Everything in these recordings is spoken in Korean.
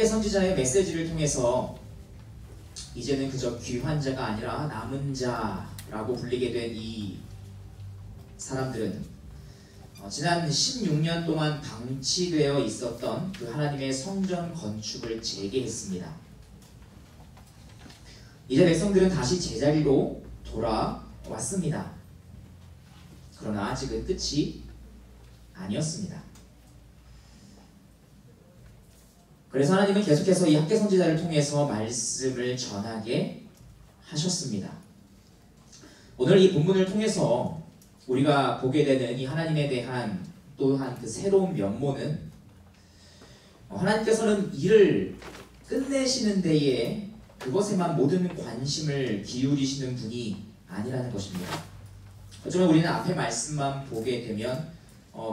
학개 선지자의 메시지를 통해서 이제는 그저 귀한 자가 아니라 남은 자라고 불리게 된 이 사람들은 지난 16년 동안 방치되어 있었던 그 하나님의 성전 건축을 재개했습니다. 이제 백성들은 다시 제자리로 돌아왔습니다. 그러나 아직은 끝이 아니었습니다. 그래서 하나님은 계속해서 이 학개 선지자를 통해서 말씀을 전하게 하셨습니다. 오늘 이 본문을 통해서 우리가 보게 되는 이 하나님에 대한 또한 그 새로운 면모는 하나님께서는 일을 끝내시는 데에 그것에만 모든 관심을 기울이시는 분이 아니라는 것입니다. 어쩌면 우리는 앞에 말씀만 보게 되면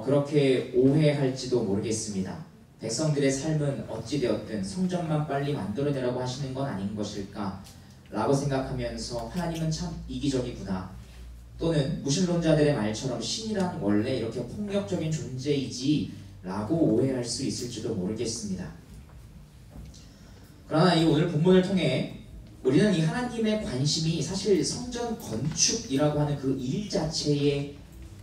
그렇게 오해할지도 모르겠습니다. 백성들의 삶은 어찌되었든 성전만 빨리 만들어내라고 하시는 건 아닌 것일까 라고 생각하면서 하나님은 참 이기적이구나, 또는 무신론자들의 말처럼 신이란 원래 이렇게 폭력적인 존재이지 라고 오해할 수 있을지도 모르겠습니다. 그러나 이 오늘 본문을 통해 우리는 이 하나님의 관심이 사실 성전 건축이라고 하는 그 일 자체에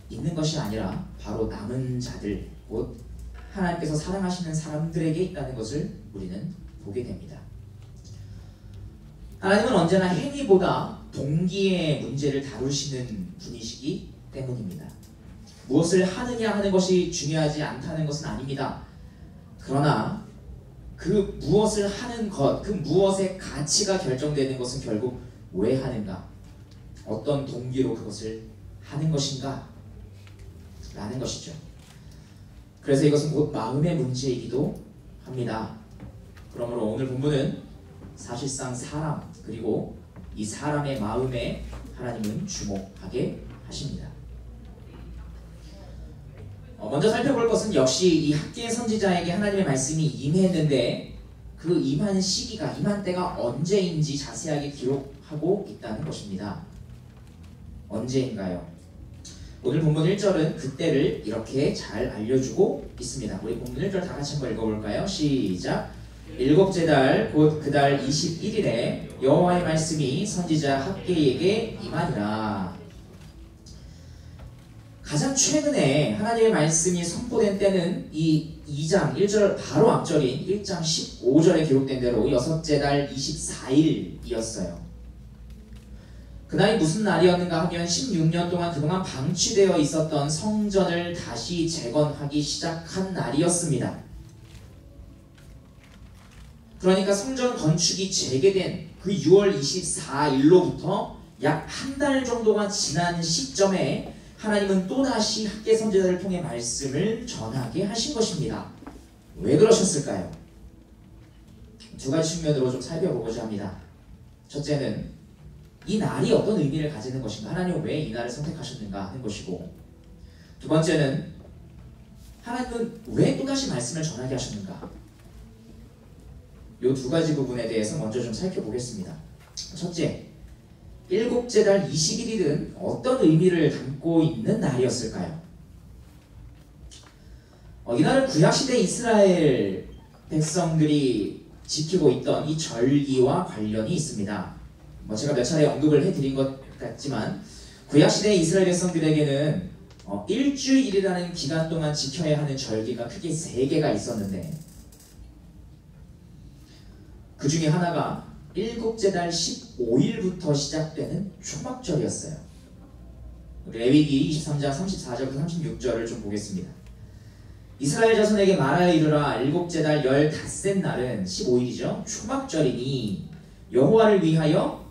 있는 것이 아니라 바로 남은 자들, 곧 하나님께서 사랑하시는 사람들에게 있다는 것을 우리는 보게 됩니다. 하나님은 언제나 행위보다 동기의 문제를 다루시는 분이시기 때문입니다. 무엇을 하느냐 하는 것이 중요하지 않다는 것은 아닙니다. 그러나 그 무엇을 하는 것, 그 무엇의 가치가 결정되는 것은 결국 왜 하는가, 어떤 동기로 그것을 하는 것인가 라는 것이죠. 그래서 이것은 곧 마음의 문제이기도 합니다. 그러므로 오늘 본문은 사실상 사람, 그리고 이 사람의 마음에 하나님은 주목하게 하십니다. 먼저 살펴볼 것은 역시 이 학개 선지자에게 하나님의 말씀이 임했는데 그 임한 시기가, 임한 때가 언제인지 자세하게 기록하고 있다는 것입니다. 언제인가요? 오늘 본문 1절은 그때를 이렇게 잘 알려주고 있습니다. 우리 본문 1절 다 같이 한번 읽어볼까요? 시작! 일곱째 달 곧 그 달 21일에 여호와의 말씀이 선지자 학개에게 임하니라. 가장 최근에 하나님의 말씀이 선포된 때는 이 2장 1절 바로 앞절인 1장 15절에 기록된 대로 여섯째 달 24일이었어요. 그날이 무슨 날이었는가 하면 16년 동안 그동안 방치되어 있었던 성전을 다시 재건하기 시작한 날이었습니다. 그러니까 성전 건축이 재개된 그 6월 24일로부터 약 한 달 정도가 지난 시점에 하나님은 또다시 학개 선지자를 통해 말씀을 전하게 하신 것입니다. 왜 그러셨을까요? 두 가지 측면으로 좀 살펴보고자 합니다. 첫째는 이 날이 어떤 의미를 가지는 것인가, 하나님은 왜 이 날을 선택하셨는가 하는 것이고, 두 번째는 하나님은 왜 또다시 말씀을 전하게 하셨는가, 이 두 가지 부분에 대해서 먼저 좀 살펴보겠습니다. 첫째, 일곱째 달 21일은 어떤 의미를 담고 있는 날이었을까요? 이날은 구약시대 이스라엘 백성들이 지키고 있던 이 절기와 관련이 있습니다. 제가 몇 차례 언급을 해드린 것 같지만 구약시대 이스라엘 백성들에게는 일주일이라는 기간 동안 지켜야 하는 절기가 크게 3개가 있었는데 그 중에 하나가 일곱째 달 15일부터 시작되는 초막절이었어요. 레위기 23장 34절부터 36절을 좀 보겠습니다. 이스라엘 자손에게 말하여 이르라. 일곱째 달 15날은 15일이죠. 초막절이니 여호와를 위하여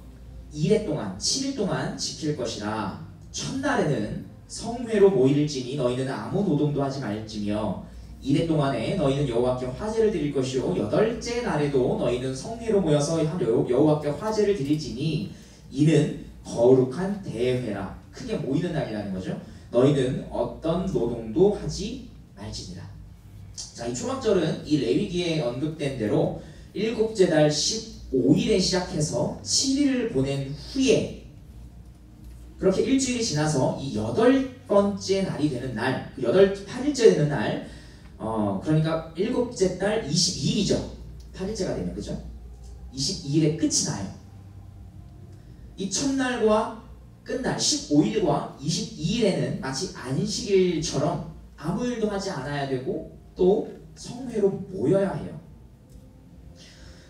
2일 동안 7일 동안 지킬 것이라. 첫날에는 성회로 모일지니 너희는 아무 노동도 하지 말지며 2일 동안에 너희는 여호와께 화제를 드릴 것이요 8째 날에도 너희는 성회로 모여서 여호와께 화제를 드릴지니 이는 거룩한 대회라. 크게 모이는 날이라는 거죠. 너희는 어떤 노동도 하지 말지니라. 자, 이 초막절은 이 레위기에 언급된 대로 일곱째 달 15일에 시작해서 7일을 보낸 후에 그렇게 일주일이 지나서 이 8번째 날이 되는 날, 8일째 되는 날, 그러니까 일곱째 달 22일이죠. 8일째가 되면, 그죠? 22일에 끝이 나요. 이 첫날과 끝날 15일과 22일에는 마치 안식일처럼 아무 일도 하지 않아야 되고 또 성회로 모여야 해요.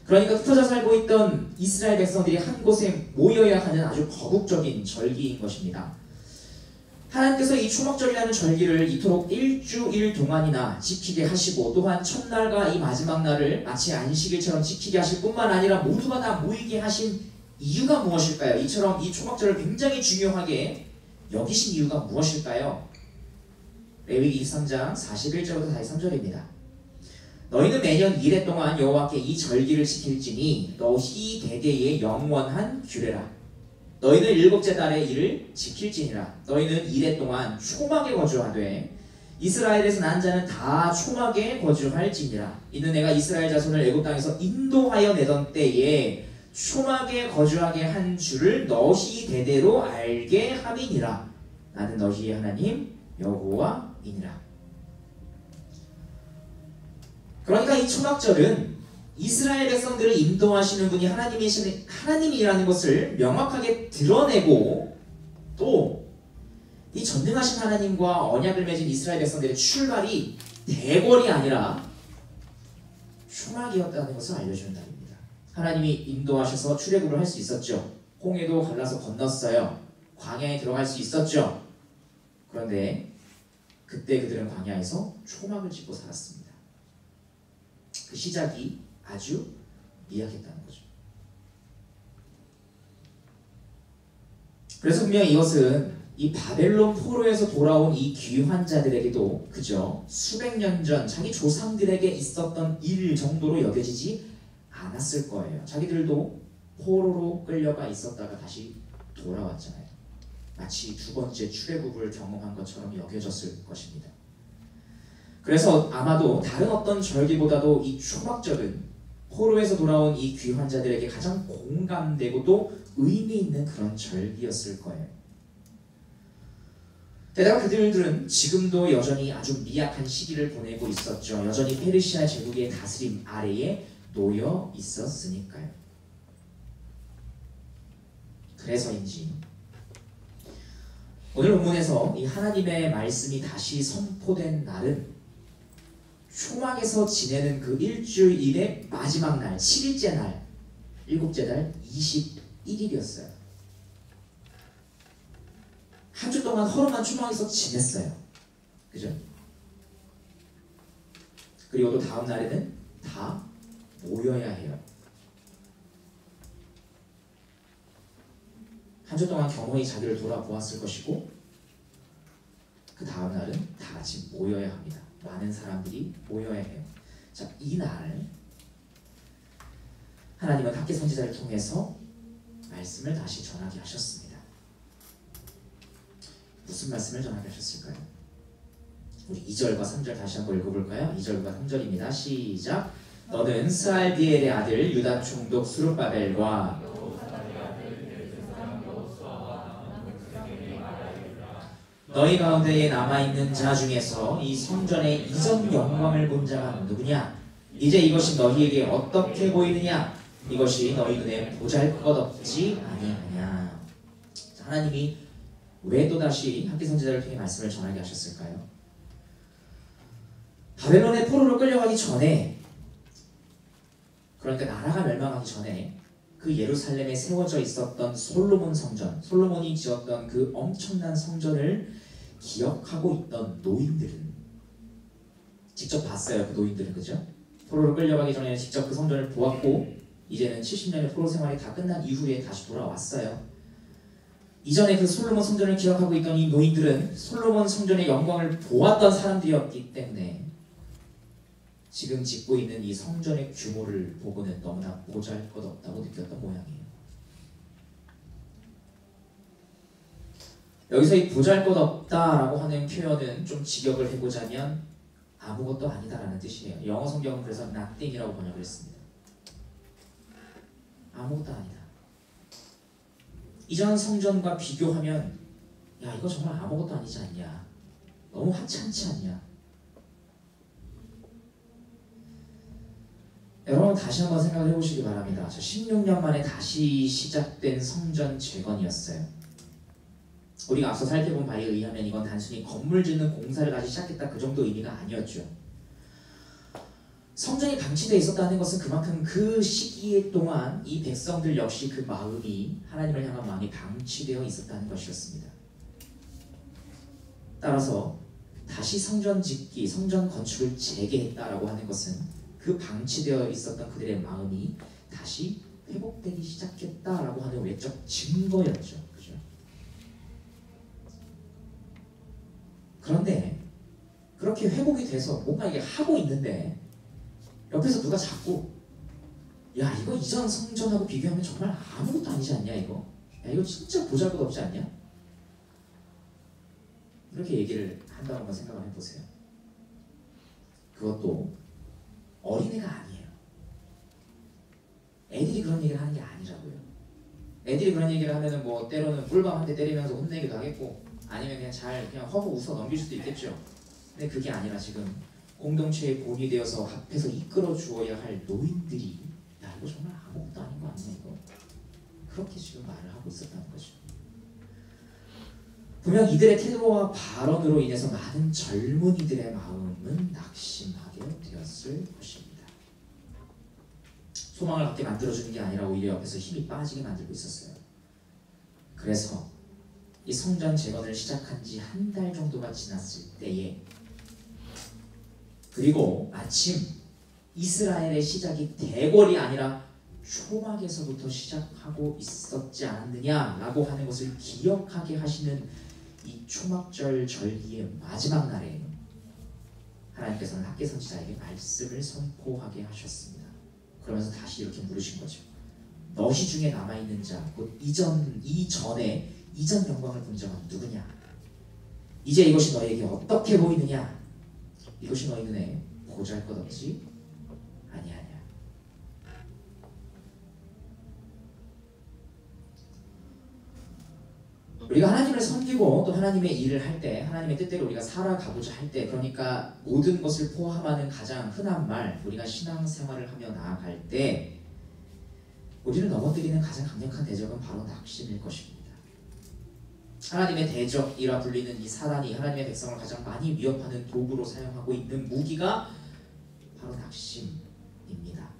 그러니까 흩어져 살고 있던 이스라엘 백성들이 한 곳에 모여야 하는 아주 거국적인 절기인 것입니다. 하나님께서 이 초막절이라는 절기를 이토록 일주일 동안이나 지키게 하시고, 또한 첫날과 이 마지막 날을 마치 안식일처럼 지키게 하실 뿐만 아니라 모두가 다 모이게 하신 이유가 무엇일까요? 이처럼 이 초막절을 굉장히 중요하게 여기신 이유가 무엇일까요? 레위기 23장 41절부터 43절입니다. 너희는 매년 이래 동안 여호와께 이 절기를 지킬지니 너희 대대의 영원한 규례라. 너희는 일곱째 달에 이를 지킬지니라. 너희는 이래 동안 초막에 거주하되 이스라엘에서 난 자는 다 초막에 거주할지니라. 이는 내가 이스라엘 자손을 애굽 땅에서 인도하여 내던 때에 초막에 거주하게 한 줄을 너희 대대로 알게 함이니라. 나는 너희의 하나님 여호와이니라. 그러니까 이 초막절은 이스라엘 백성들을 인도하시는 분이 하나님이라는 것을 명확하게 드러내고, 또 이 전능하신 하나님과 언약을 맺은 이스라엘 백성들의 출발이 대궐이 아니라 초막이었다는 것을 알려주는 날입니다. 하나님이 인도하셔서 출애굽을 할 수 있었죠. 홍해도 갈라서 건넜어요. 광야에 들어갈 수 있었죠. 그런데 그때 그들은 광야에서 초막을 짓고 살았습니다. 그 시작이 아주 미약했다는 거죠. 그래서 분명히 이것은 이 바벨론 포로에서 돌아온 이 귀환 자들에게도 그저 수백 년 전 자기 조상들에게 있었던 일 정도로 여겨지지 않았을 거예요. 자기들도 포로로 끌려가 있었다가 다시 돌아왔잖아요. 마치 두 번째 출애굽을 경험한 것처럼 여겨졌을 것입니다. 그래서 아마도 다른 어떤 절기보다도 이 초막절은 포로에서 돌아온 이 귀환 자들에게 가장 공감되고 또 의미 있는 그런 절기였을 거예요. 게다가 그들은 지금도 여전히 아주 미약한 시기를 보내고 있었죠. 여전히 페르시아 제국의 다스림 아래에 놓여 있었으니까요. 그래서인지 오늘 본문에서 이 하나님의 말씀이 다시 선포된 날은 초막에서 지내는 그 일주일의 마지막 날, 7일째 날, 일곱째 달 21일이었어요. 한 주 동안 허름한 초막에서 지냈어요. 그죠? 그리고 또 다음 날에는 다 모여야 해요. 한 주 동안 겸허히 자기를 돌아보았을 것이고, 그 다음 날은 다 같이 모여야 합니다. 많은 사람들이 모여야 해요. 자, 이날 하나님은 학개 선지자를 통해서 말씀을 다시 전하게 하셨습니다. 무슨 말씀을 전하게 하셨을까요? 우리 2절과 3절 다시 한번 읽어볼까요? 2절과 3절입니다. 시작! 너는 스알디엘의 아들 유다 총독 스룹바벨과 너희 가운데에 남아있는 자 중에서 이 성전의 이전 영광을 본 자가 누구냐? 이제 이것이 너희에게 어떻게 보이느냐? 이것이 너희 눈에 보잘것없지 아니하냐? 하나님이 왜 또다시 학개 선지자를 통해 말씀을 전하게 하셨을까요? 바벨론의 포로로 끌려가기 전에, 그러니까 나라가 멸망하기 전에 그 예루살렘에 세워져 있었던 솔로몬 성전, 솔로몬이 지었던 그 엄청난 성전을 기억하고 있던 노인들은 직접 봤어요. 그 노인들은, 그죠? 포로로 끌려가기 전에는 직접 그 성전을 보았고, 이제는 70년의 포로 생활이 다 끝난 이후에 다시 돌아왔어요. 이전에 그 솔로몬 성전을 기억하고 있던 이 노인들은 솔로몬 성전의 영광을 보았던 사람들이었기 때문에 지금 짓고 있는 이 성전의 규모를 보고는 너무나 보잘것없다고 느꼈던 모양이에요. 여기서 이 보잘것없다라고 하는 표현은 좀 직역을 해보자면 아무것도 아니다라는 뜻이에요. 영어 성경은 그래서 nothing이라고 번역을 했습니다. 아무것도 아니다. 이전 성전과 비교하면 야, 이거 정말 아무것도 아니지 않냐? 너무 하찮지 않냐? 여러분 다시 한번 생각을 해보시기 바랍니다. 저 16년 만에 다시 시작된 성전 재건이었어요. 우리가 앞서 살펴본 바에 의하면 이건 단순히 건물 짓는 공사를 다시 시작했다 그 정도 의미가 아니었죠. 성전이 방치되어 있었다는 것은 그만큼 그 시기에 동안 이 백성들 역시 그 마음이 하나님을 향한 마음이 방치되어 있었다는 것이었습니다. 따라서 다시 성전 짓기, 성전 건축을 재개했다라고 하는 것은 그 방치되어 있었던 그들의 마음이 다시 회복되기 시작했다라고 하는 외적 증거였죠. 그죠? 그런데 그렇게 회복이 돼서 뭔가 이게 하고 있는데 옆에서 누가 자꾸 야 이거 이전 성전하고 비교하면 정말 아무것도 아니지 않냐 이거? 야 이거 진짜 보잘것없지 않냐? 이렇게 얘기를 한다고 한번 생각을 해보세요. 그것도 어린애가 아니에요. 애들이 그런 얘기를 하는 게 아니라고요. 애들이 그런 얘기를 하면은 뭐 때로는 꿀밤 한 대 때리면서 혼내기도 하겠고 아니면 그냥 허허 웃어 넘길 수도 있겠죠. 근데 그게 아니라 지금 공동체의 본이 되어서 앞에서 이끌어 주어야 할 노인들이 야 이거 정말 아무것도 아닌 거 아니냐 이거? 그렇게 지금 말을 하고 있었다는 거죠. 분명 이들의 태도와 발언으로 인해서 많은 젊은이들의 마음은 낙심하게 되었을 것입니다. 소망을 갖게 만들어주는 게 아니라 오히려 옆에서 힘이 빠지게 만들고 있었어요. 그래서 이 성전 재건을 시작한 지 한 달 정도가 지났을 때에 그리고 마침 이스라엘의 시작이 대궐이 아니라 초막에서부터 시작하고 있었지 않았느냐라고 하는 것을 기억하게 하시는 이 초막절 절기의 마지막 날에 하나님께서는 학개 선지자에게 말씀을 선포하게 하셨습니다. 그러면서 다시 이렇게 물으신 거죠. 너희 중에 남아있는 자, 곧 이전에 이전 영광을 본 자가 누구냐? 이제 이것이 너희에게 어떻게 보이느냐? 이것이 너희 눈에 보잘것없지 아니하냐? 우리가 하나님을 섬기고 또 하나님의 일을 할 때, 하나님의 뜻대로 우리가 살아가고자 할 때, 그러니까 모든 것을 포함하는 가장 흔한 말, 우리가 신앙생활을 하며 나아갈 때 우리를 넘어뜨리는 가장 강력한 대적은 바로 낙심일 것입니다. 하나님의 대적이라 불리는 이 사단이 하나님의 백성을 가장 많이 위협하는 도구로 사용하고 있는 무기가 바로 낙심입니다.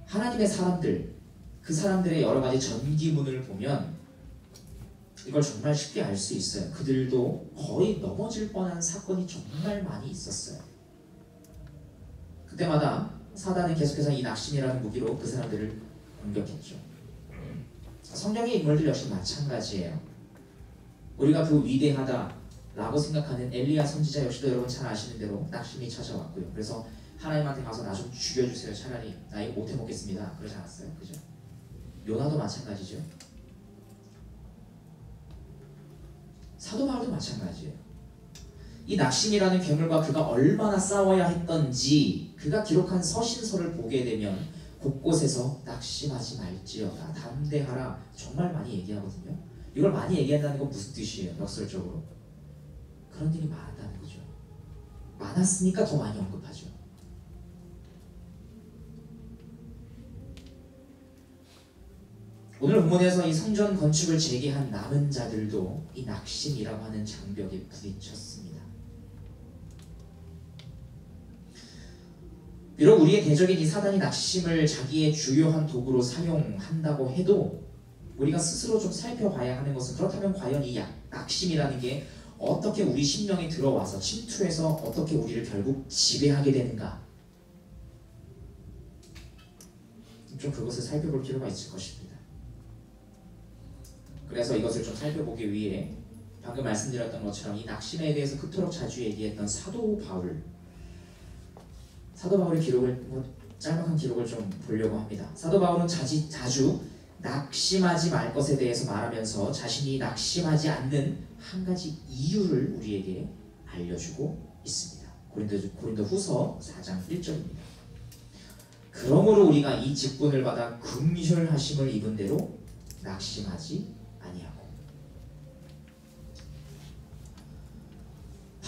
하나님의 사람들, 그 사람들의 여러 가지 전기문을 보면 이걸 정말 쉽게 알 수 있어요. 그들도 거의 넘어질 뻔한 사건이 정말 많이 있었어요. 그때마다 사단은 계속해서 이 낙심이라는 무기로 그 사람들을 공격했죠. 성경의 인물들 역시 마찬가지예요. 우리가 그 위대하다라고 생각하는 엘리야 선지자 역시도 여러분 잘 아시는 대로 낙심이 찾아왔고요. 그래서 하나님한테 가서 나 좀 죽여주세요. 차라리 나 이거 못해 먹겠습니다. 그러지 않았어요? 그죠? 요나도 마찬가지죠. 사도 바울도 마찬가지예요. 이 낙심이라는 괴물과 그가 얼마나 싸워야 했던지 그가 기록한 서신서를 보게 되면 곳곳에서 낙심하지 말지어다, 담대하라 정말 많이 얘기하거든요. 이걸 많이 얘기한다는 건 무슨 뜻이에요? 역설적으로 그런 일이 많았다는 거죠. 많았으니까 더 많이 언급하죠. 오늘 본문에서 이 성전 건축을 재개한 남은 자들도 이 낙심이라고 하는 장벽에 부딪혔습니다. 비록 우리의 대적인 이 사단이 낙심을 자기의 주요한 도구로 사용한다고 해도 우리가 스스로 좀 살펴봐야 하는 것은 그렇다면 과연 이 낙심이라는 게 어떻게 우리 심령에 들어와서 침투해서 어떻게 우리를 결국 지배하게 되는가, 좀 그것을 살펴볼 필요가 있을 것입니다. 그래서 이것을 좀 살펴보기 위해 방금 말씀드렸던 것처럼 이 낙심에 대해서 그토록 자주 얘기했던 사도 바울의 기록을 짤막한 기록을 좀 보려고 합니다. 사도 바울은 자주 낙심하지 말 것에 대해서 말하면서 자신이 낙심하지 않는 한 가지 이유를 우리에게 알려주고 있습니다. 고린도 후서 4장 1절입니다. 그러므로 우리가 이 직분을 받아 긍휼하심을 입은 대로 낙심하지 아니하고.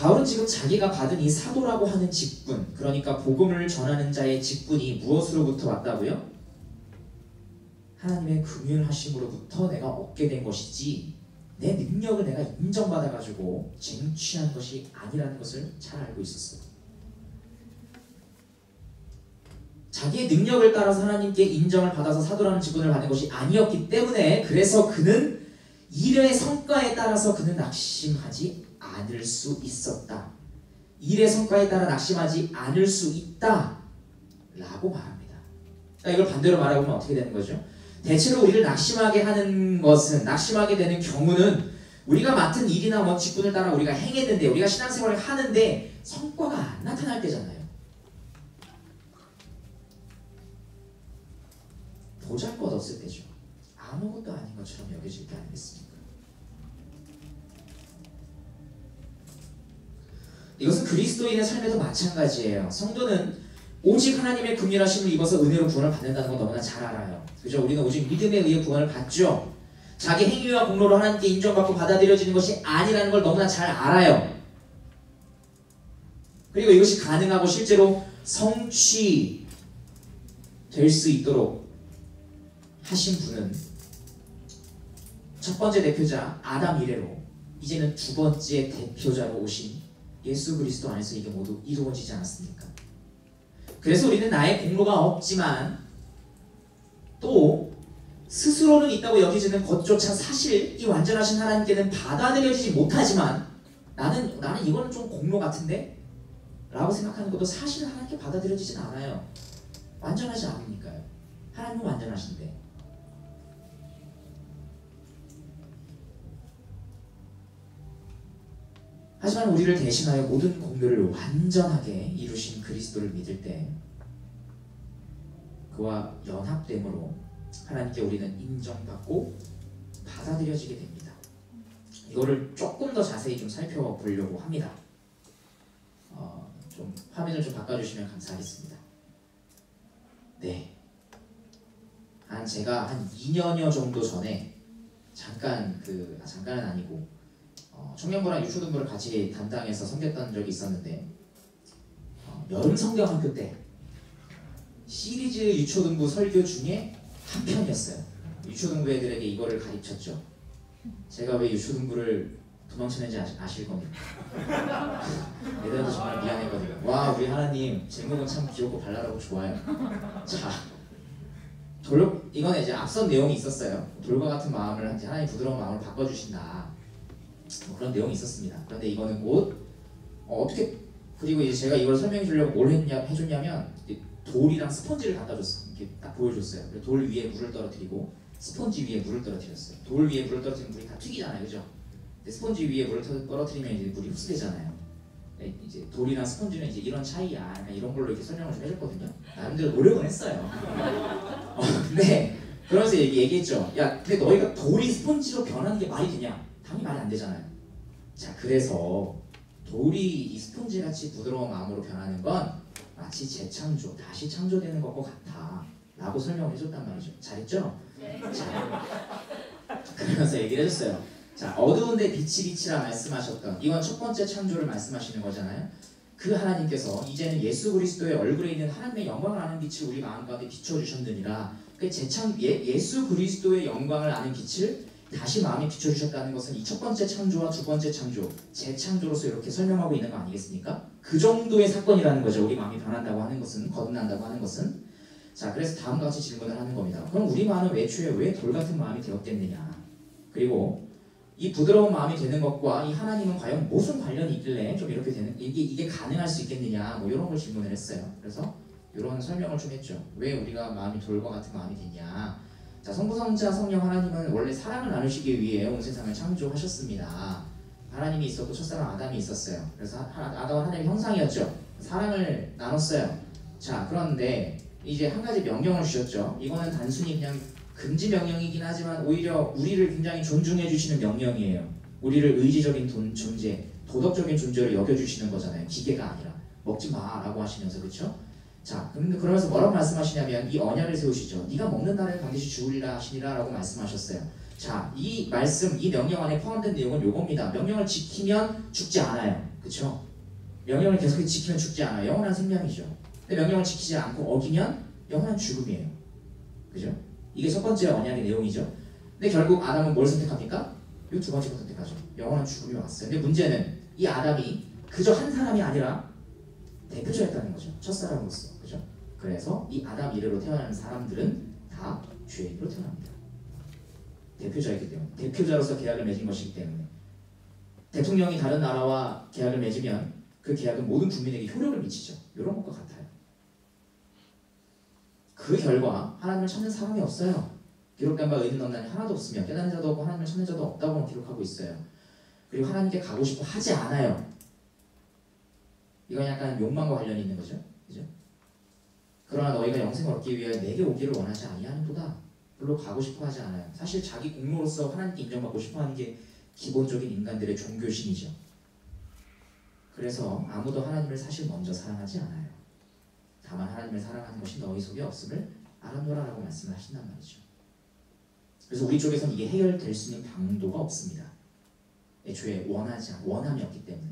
바울은 지금 자기가 받은 이 사도라고 하는 직분, 그러니까 복음을 전하는 자의 직분이 무엇으로부터 왔다고요? 하나님의 긍휼하심으로부터 내가 얻게 된 것이지 내 능력을 내가 인정받아가지고 쟁취한 것이 아니라는 것을 잘 알고 있었어요. 자기의 능력을 따라서 하나님께 인정을 받아서 사도라는 직분을 받는 것이 아니었기 때문에, 그래서 그는 일의 성과에 따라서 그는 낙심하지 않을 수 있었다. 일의 성과에 따라 낙심하지 않을 수 있다 라고 말합니다. 그러니까 이걸 반대로 말하면 어떻게 되는 거죠? 대체로 우리를 낙심하게 하는 것은, 낙심하게 되는 경우는 우리가 맡은 일이나 뭐 직분을 따라 우리가 행했는데, 우리가 신앙생활을 하는데 성과가 안 나타날 때잖아요. 보잘것없을 때죠. 아무것도 아닌 것처럼 여겨질 때 아니겠습니까? 이것은 그리스도인의 삶에도 마찬가지예요. 성도는 오직 하나님의 긍휼하심을 입어서 은혜로 구원을 받는다는 건 너무나 잘 알아요. 그죠? 우리는 오직 믿음에 의해 구원을 받죠. 자기 행위와 공로로 하나님께 인정받고 받아들여지는 것이 아니라는 걸 너무나 잘 알아요. 그리고 이것이 가능하고 실제로 성취될 수 있도록 하신 분은 첫 번째 대표자 아담 이래로 이제는 두 번째 대표자로 오신 예수 그리스도 안에서 이게 모두 이루어지지 않았습니까? 그래서 우리는 나의 공로가 없지만 또 스스로는 있다고 여기지는 것조차 사실 이 완전하신 하나님께는 받아들여지지 못하지만 나는 이거는 좀 공로 같은데? 라고 생각하는 것도 사실은 하나님께 받아들여지진 않아요. 완전하지 않으니까요. 하나님은 완전하신데. 하지만 우리를 대신하여 모든 공로를 완전하게 이루신 그리스도를 믿을 때 그와 연합됨으로 하나님께 우리는 인정받고 받아들여지게 됩니다. 이거를 조금 더 자세히 좀 살펴보려고 합니다. 좀 화면을 좀 바꿔주시면 감사하겠습니다. 네, 제가 한 2년여 정도 전에 잠깐은 아니고 청년부랑 유초등부를 같이 담당해서 섬겼던 적이 있었는데 여름 성경학교 때 시리즈 유초등부 설교 중에 한 편이었어요. 유초등부 애들에게 이거를 가르쳤죠. 제가 왜 유초등부를 도망쳤는지 아실 겁니다. 애들한테 정말 미안했거든요. 와, 우리 하나님 제목은 참 귀엽고 발랄하고 좋아요. 자, 이거는 이제 앞선 내용이 있었어요. 돌과 같은 마음을 하나님 부드러운 마음을 바꿔주신다. 뭐 그런 내용이 있었습니다. 그런데 이거는 곧 어떻게, 그리고 이제 제가 이걸 설명해 주려고 뭘 해줬냐면 돌이랑 스펀지를 갖다 줬어요. 이렇게 딱 보여줬어요. 돌 위에 물을 떨어뜨리고 스펀지 위에 물을 떨어뜨렸어요. 돌 위에 물을 떨어뜨리면 물이 다 튀기잖아요, 그죠? 근데 스펀지 위에 물을 떨어뜨리면 이제 물이 흡수되잖아요. 이제 돌이랑 스펀지는 이제 이런 차이야. 약간 이런 걸로 이렇게 설명을 좀 해줬거든요. 나름대로 노력은 했어요. 근데 그러면서 얘기했죠. 야, 근데 너희가 돌이 스펀지로 변하는 게 말이 되냐? 당연히 말이 안 되잖아요. 자, 그래서 돌이 이 스펀지같이 부드러운 마음으로 변하는 건 마치 재창조, 다시 창조되는 것과 같아 라고 설명을 해줬단 말이죠. 잘했죠? 네. 자, 그러면서 얘기를 해줬어요. 자, 어두운데 빛이라 말씀하셨던, 이건 첫 번째 창조를 말씀하시는 거잖아요. 그 하나님께서 이제는 예수 그리스도의 얼굴에 있는 하나님의 영광을 아는 빛을 우리 마음 가운데 비춰주셨느니라. 예수 그리스도의 영광을 아는 빛을 다시 마음에 비춰주셨다는 것은 이 첫 번째 창조와 두 번째 창조, 재창조로서 이렇게 설명하고 있는 거 아니겠습니까? 그 정도의 사건이라는 거죠. 우리 마음이 변한다고 하는 것은, 거듭난다고 하는 것은. 자, 그래서 다음과 같이 질문을 하는 겁니다. 그럼 우리 마음은 왜 돌 같은 마음이 되었겠느냐? 그리고 이 부드러운 마음이 되는 것과 이 하나님은 과연 무슨 관련이 있길래 좀 이렇게 되는, 이게 가능할 수 있겠느냐? 뭐 이런 걸 질문을 했어요. 그래서 이런 설명을 좀 했죠. 왜 우리가 마음이 돌과 같은 마음이 되냐? 자, 성부성자 성령 하나님은 원래 사랑을 나누시기 위해 온 세상을 창조하셨습니다. 하나님이 있었고 첫사람 아담이 있었어요. 그래서 아담은 하나님의 형상이었죠. 사랑을 나눴어요. 자, 그런데 이제 한 가지 명령을 주셨죠. 이거는 단순히 그냥 금지 명령이긴 하지만 오히려 우리를 굉장히 존중해 주시는 명령이에요. 우리를 의지적인 존재, 도덕적인 존재로 여겨주시는 거잖아요. 기계가 아니라. 먹지 마라고 하시면서, 그렇죠? 자, 그러면서 뭐라고 말씀하시냐면 이 언약을 세우시죠. 네가 먹는 날에 반드시 죽으리라 하시니라 라고 말씀하셨어요. 자, 이 말씀, 이 명령 안에 포함된 내용은 요겁니다. 명령을 지키면 죽지 않아요. 그쵸? 명령을 계속 지키면 죽지 않아요. 영원한 생명이죠. 근데 명령을 지키지 않고 어기면 영원한 죽음이에요. 그죠? 이게 첫 번째 언약의 내용이죠. 근데 결국 아담은 뭘 선택합니까? 이 두 번째 거 선택하죠. 영원한 죽음이 왔어요. 근데 문제는 이 아담이 그저 한 사람이 아니라 대표자였다는 거죠. 첫사람으로서. 그죠? 그래서 이 아담 이래로 태어나는 사람들은 다 죄인으로 태어납니다. 대표자이기 때문에. 대표자로서 계약을 맺은 것이기 때문에. 대통령이 다른 나라와 계약을 맺으면 그 계약은 모든 국민에게 효력을 미치죠. 이런 것과 같아요. 그 결과 하나님을 찾는 사람이 없어요. 기록된 바 의인 없나니 하나도 없으며 깨닫는 자도 없고 하나님을 찾는 자도 없다고 기록하고 있어요. 그리고 하나님께 가고 싶어 하지 않아요. 이건 약간 욕망과 관련이 있는 거죠. 그죠? 그러나 너희가 영생을 얻기 위하여 내게 오기를 원하지 아니하는도다. 별로 가고 싶어 하지 않아요. 사실 자기 공로로서 하나님께 인정받고 싶어 하는 게 기본적인 인간들의 종교심이죠. 그래서 아무도 하나님을 사실 먼저 사랑하지 않아요. 다만 하나님을 사랑하는 것이 너희 속에 없음을 알아노라라고 말씀을 하신단 말이죠. 그래서 우리 쪽에서는 이게 해결될 수 있는 방도가 없습니다. 애초에 원함이 없기 때문에.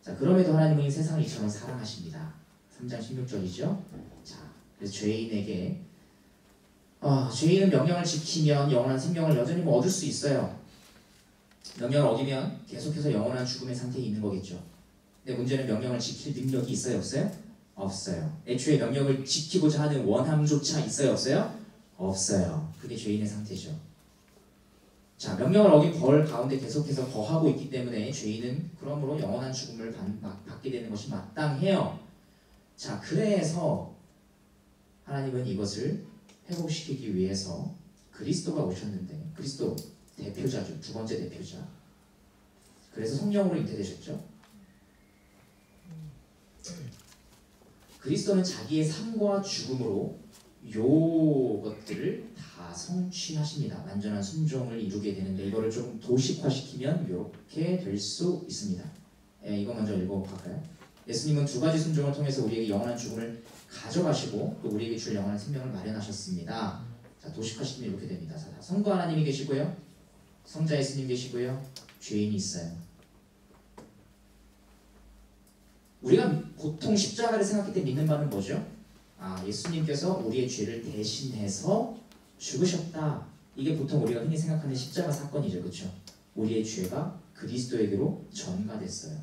자, 그럼에도 하나님은 이 세상을 이처럼 사랑하십니다. 3장 16절이죠. 자, 그래서 죄인에게 죄인은 명령을 지키면 영원한 생명을 여전히 얻을 수 있어요. 명령을 어기면 계속해서 영원한 죽음의 상태에 있는 거겠죠. 근데 문제는 명령을 지킬 능력이 있어요, 없어요? 없어요. 애초에 명령을 지키고자 하는 원함조차 있어요, 없어요? 없어요. 그게 죄인의 상태죠. 자, 명령을 어긴 벌 가운데 계속해서 거하고 있기 때문에 죄인은 그러므로 영원한 죽음을 받게 되는 것이 마땅해요. 자, 그래서 하나님은 이것을 회복시키기 위해서 그리스도가 오셨는데, 그리스도 대표자죠. 두 번째 대표자. 그래서 성령으로 잉태되셨죠. 그리스도는 자기의 삶과 죽음으로 요것들을 다 성취하십니다. 완전한 순종을 이루게 되는데, 이거를 좀 도식화시키면 이렇게 될 수 있습니다. 이거 먼저 읽어볼까요? 예수님은 두 가지 순종을 통해서 우리에게 영원한 죽음을 가져가시고 또 우리에게 줄 영원한 생명을 마련하셨습니다. 자, 도식화시키면 이렇게 됩니다. 자, 성부 하나님이 계시고요, 성자 예수님 계시고요, 죄인이 있어요. 우리가 보통 십자가를 생각할 때 믿는 바는 뭐죠? 예수님께서 우리의 죄를 대신해서 죽으셨다. 이게 보통 우리가 흔히 생각하는 십자가 사건이죠. 그렇죠? 우리의 죄가 그리스도에게로 전가됐어요.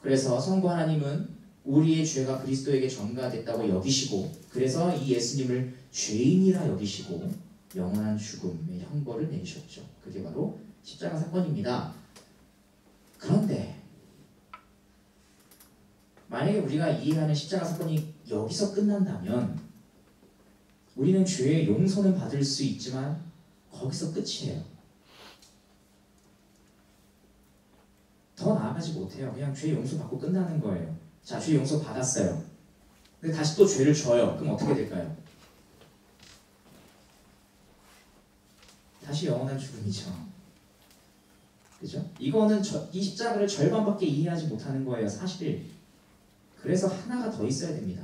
그래서 성부 하나님은 우리의 죄가 그리스도에게 전가됐다고 여기시고, 그래서 이 예수님을 죄인이라 여기시고 영원한 죽음의 형벌을 내리셨죠. 그게 바로 십자가 사건입니다. 그런데 만약에 우리가 이해하는 십자가 사건이 여기서 끝난다면 우리는 죄의 용서는 받을 수 있지만 거기서 끝이에요. 더 나아가지 못해요. 그냥 죄 용서 받고 끝나는 거예요. 자, 죄 용서 받았어요. 근데 다시 또 죄를 져요. 그럼 어떻게 될까요? 다시 영원한 죽음이죠. 그죠? 이거는 이 십자가를 절반밖에 이해하지 못하는 거예요, 사실. 그래서 하나가 더 있어야 됩니다.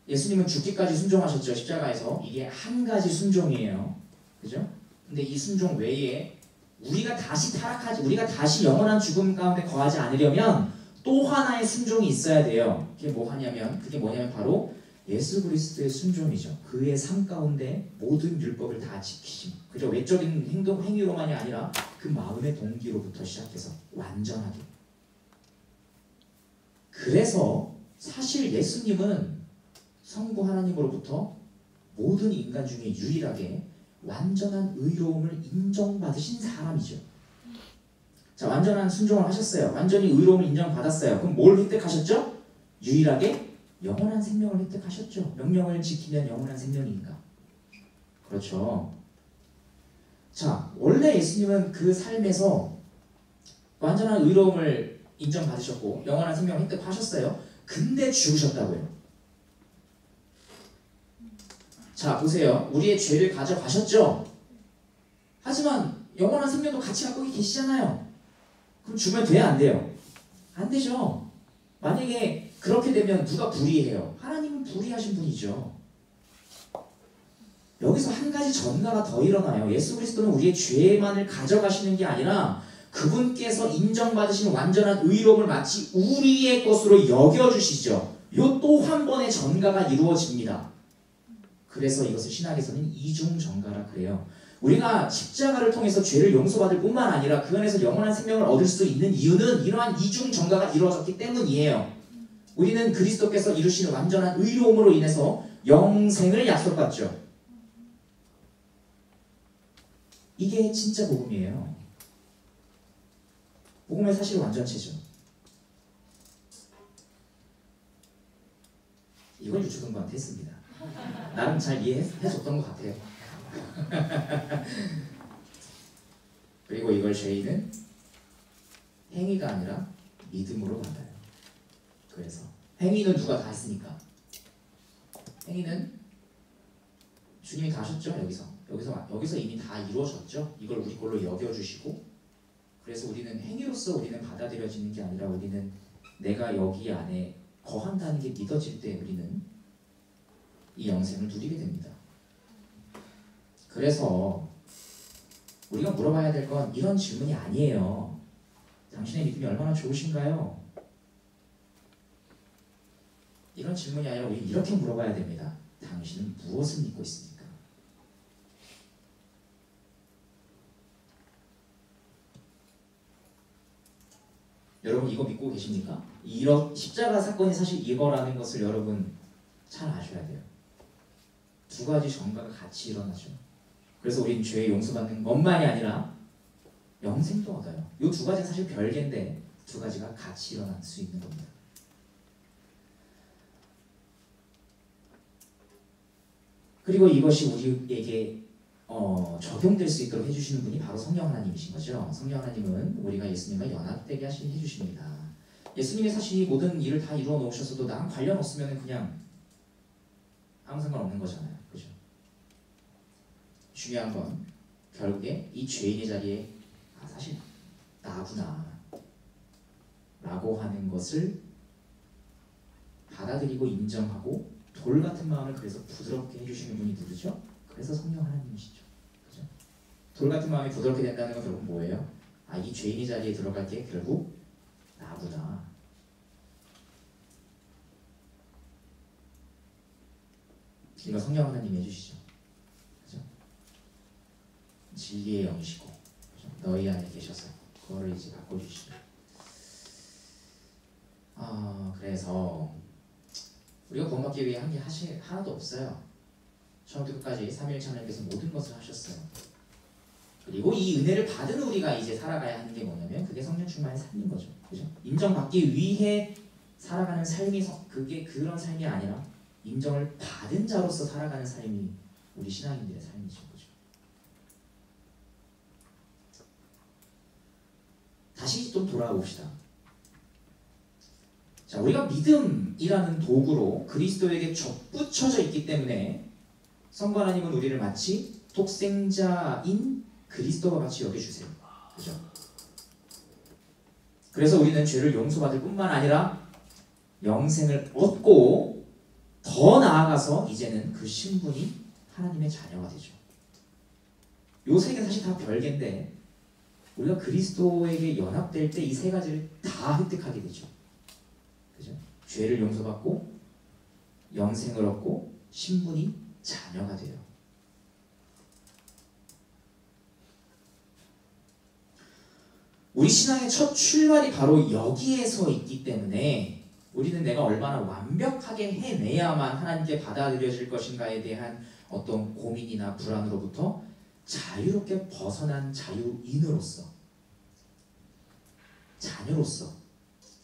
예수님은 죽기까지 순종하셨죠, 십자가에서. 이게 한 가지 순종이에요. 그죠? 근데 이 순종 외에 우리가 다시 영원한 죽음 가운데 거하지 않으려면 또 하나의 순종이 있어야 돼요. 그게 뭐냐면 바로 예수 그리스도의 순종이죠. 그의 삶 가운데 모든 율법을 다 지키심. 그죠? 외적인 행위로만이 아니라 그 마음의 동기로부터 시작해서 완전하게. 그래서 사실 예수님은 성부 하나님으로부터 모든 인간 중에 유일하게 완전한 의로움을 인정받으신 사람이죠. 자, 완전한 순종을 하셨어요. 완전히 의로움을 인정받았어요. 그럼 뭘 획득하셨죠? 유일하게 영원한 생명을 획득하셨죠. 명령을 지키면 영원한 생명이니까. 그렇죠. 자, 원래 예수님은 그 삶에서 완전한 의로움을 인정받으셨고 영원한 생명을 획득하셨어요. 근데 죽으셨다고요. 자, 보세요. 우리의 죄를 가져가셨죠. 하지만 영원한 생명도 같이 갖고 계시잖아요. 그럼 죽으면 돼야 안 돼요? 안 되죠. 만약에 그렇게 되면 누가 불의해요? 하나님은 불의하신 분이죠. 여기서 한 가지 전가가 더 일어나요. 예수 그리스도는 우리의 죄만을 가져가시는 게 아니라 그분께서 인정받으신 완전한 의로움을 마치 우리의 것으로 여겨주시죠. 요 또 한 번의 전가가 이루어집니다. 그래서 이것을 신학에서는 이중 전가라 그래요. 우리가 십자가를 통해서 죄를 용서받을 뿐만 아니라 그 안에서 영원한 생명을 얻을 수 있는 이유는 이러한 이중 전가가 이루어졌기 때문이에요. 우리는 그리스도께서 이루시는 완전한 의로움으로 인해서 영생을 약속받죠. 이게 진짜 복음이에요. 복음의 사실 완전체죠. 이걸 유초등부한테 했습니다. 나름 잘 이해해줬던 것 같아요. 그리고 이걸 죄인은 행위가 아니라 믿음으로 받아요. 그래서 행위는 누가 다 했으니까. 행위는 주님이 다 하셨죠. 여기서 이미 다 이루어졌죠. 이걸 우리 걸로 여겨주시고, 그래서 우리는 행위로서 우리는 받아들여지는 게 아니라 우리는 내가 여기 안에 거한다는 게 믿어질 때 우리는 이 영생을 누리게 됩니다. 그래서 우리가 물어봐야 될 건 이런 질문이 아니에요. 당신의 믿음이 얼마나 좋으신가요? 이런 질문이 아니라 우리 이렇게 물어봐야 됩니다. 당신은 무엇을 믿고 있습니까? 여러분 이거 믿고 계십니까? 이런 십자가 사건이 사실 이거라는 것을 여러분 잘 아셔야 돼요. 두 가지 전가가 같이 일어나죠. 그래서 우린 죄의 용서받는 것만이 아니라 영생도 얻어요. 이 두 가지는 사실 별개인데 두 가지가 같이 일어날 수 있는 겁니다. 그리고 이것이 우리에게 적용될 수 있도록 해주시는 분이 바로 성령 하나님이신 거죠. 성령 하나님은 우리가 예수님과 연합되게 해주십니다. 예수님이 사실 이 모든 일을 다 이루어 놓으셨어도 나랑 관련 없으면 그냥 아무 상관없는 거잖아요. 그죠? 중요한 건 결국에 이 죄인의 자리에 사실 나구나 라고 하는 것을 받아들이고 인정하고 돌 같은 마음을 그래서 부드럽게 해주시는 분이 누구죠? 그래서 성령 하나님이시죠. 그죠? 돌 같은 마음이 부드럽게 된다는 건 결국 뭐예요? 이 죄인의 자리에 들어갈 게 결국 나구나. 이거 성령 하나님이 해주시죠. 그죠? 진리의 영이시고 그죠? 너희 안에 계셔서 그거를 이제 바꿔주시죠. 그래서 우리가 구원받기 위해 한 게 하나도 없어요. 처음부터 끝까지 삼위일체 하나님께서 모든 것을 하셨어요. 그리고 이 은혜를 받은 우리가 이제 살아가야 하는 게 뭐냐면 그게 성령 충만의 삶인 거죠. 그죠? 인정받기 위해 살아가는 삶이 그게 그런 삶이 아니라 인정을 받은 자로서 살아가는 삶이 우리 신앙인들의 삶이죠. 그죠? 다시 좀 돌아봅시다. 자, 우리가 믿음이라는 도구로 그리스도에게 접붙여져 있기 때문에 성부 하나님은 우리를 마치 독생자인 그리스도와 같이 여겨주세요. 그죠? 그래서 우리는 죄를 용서받을 뿐만 아니라 영생을 얻고 더 나아가서 이제는 그 신분이 하나님의 자녀가 되죠. 요 세 개 사실 다 별개인데 우리가 그리스도에게 연합될 때 이 세 가지를 다 획득하게 되죠. 그죠? 죄를 용서받고 영생을 얻고 신분이 자녀가 돼요. 우리 신앙의 첫 출발이 바로 여기에서 있기 때문에 우리는 내가 얼마나 완벽하게 해내야만 하나님께 받아들여질 것인가에 대한 어떤 고민이나 불안으로부터 자유롭게 벗어난 자유인으로서 자녀로서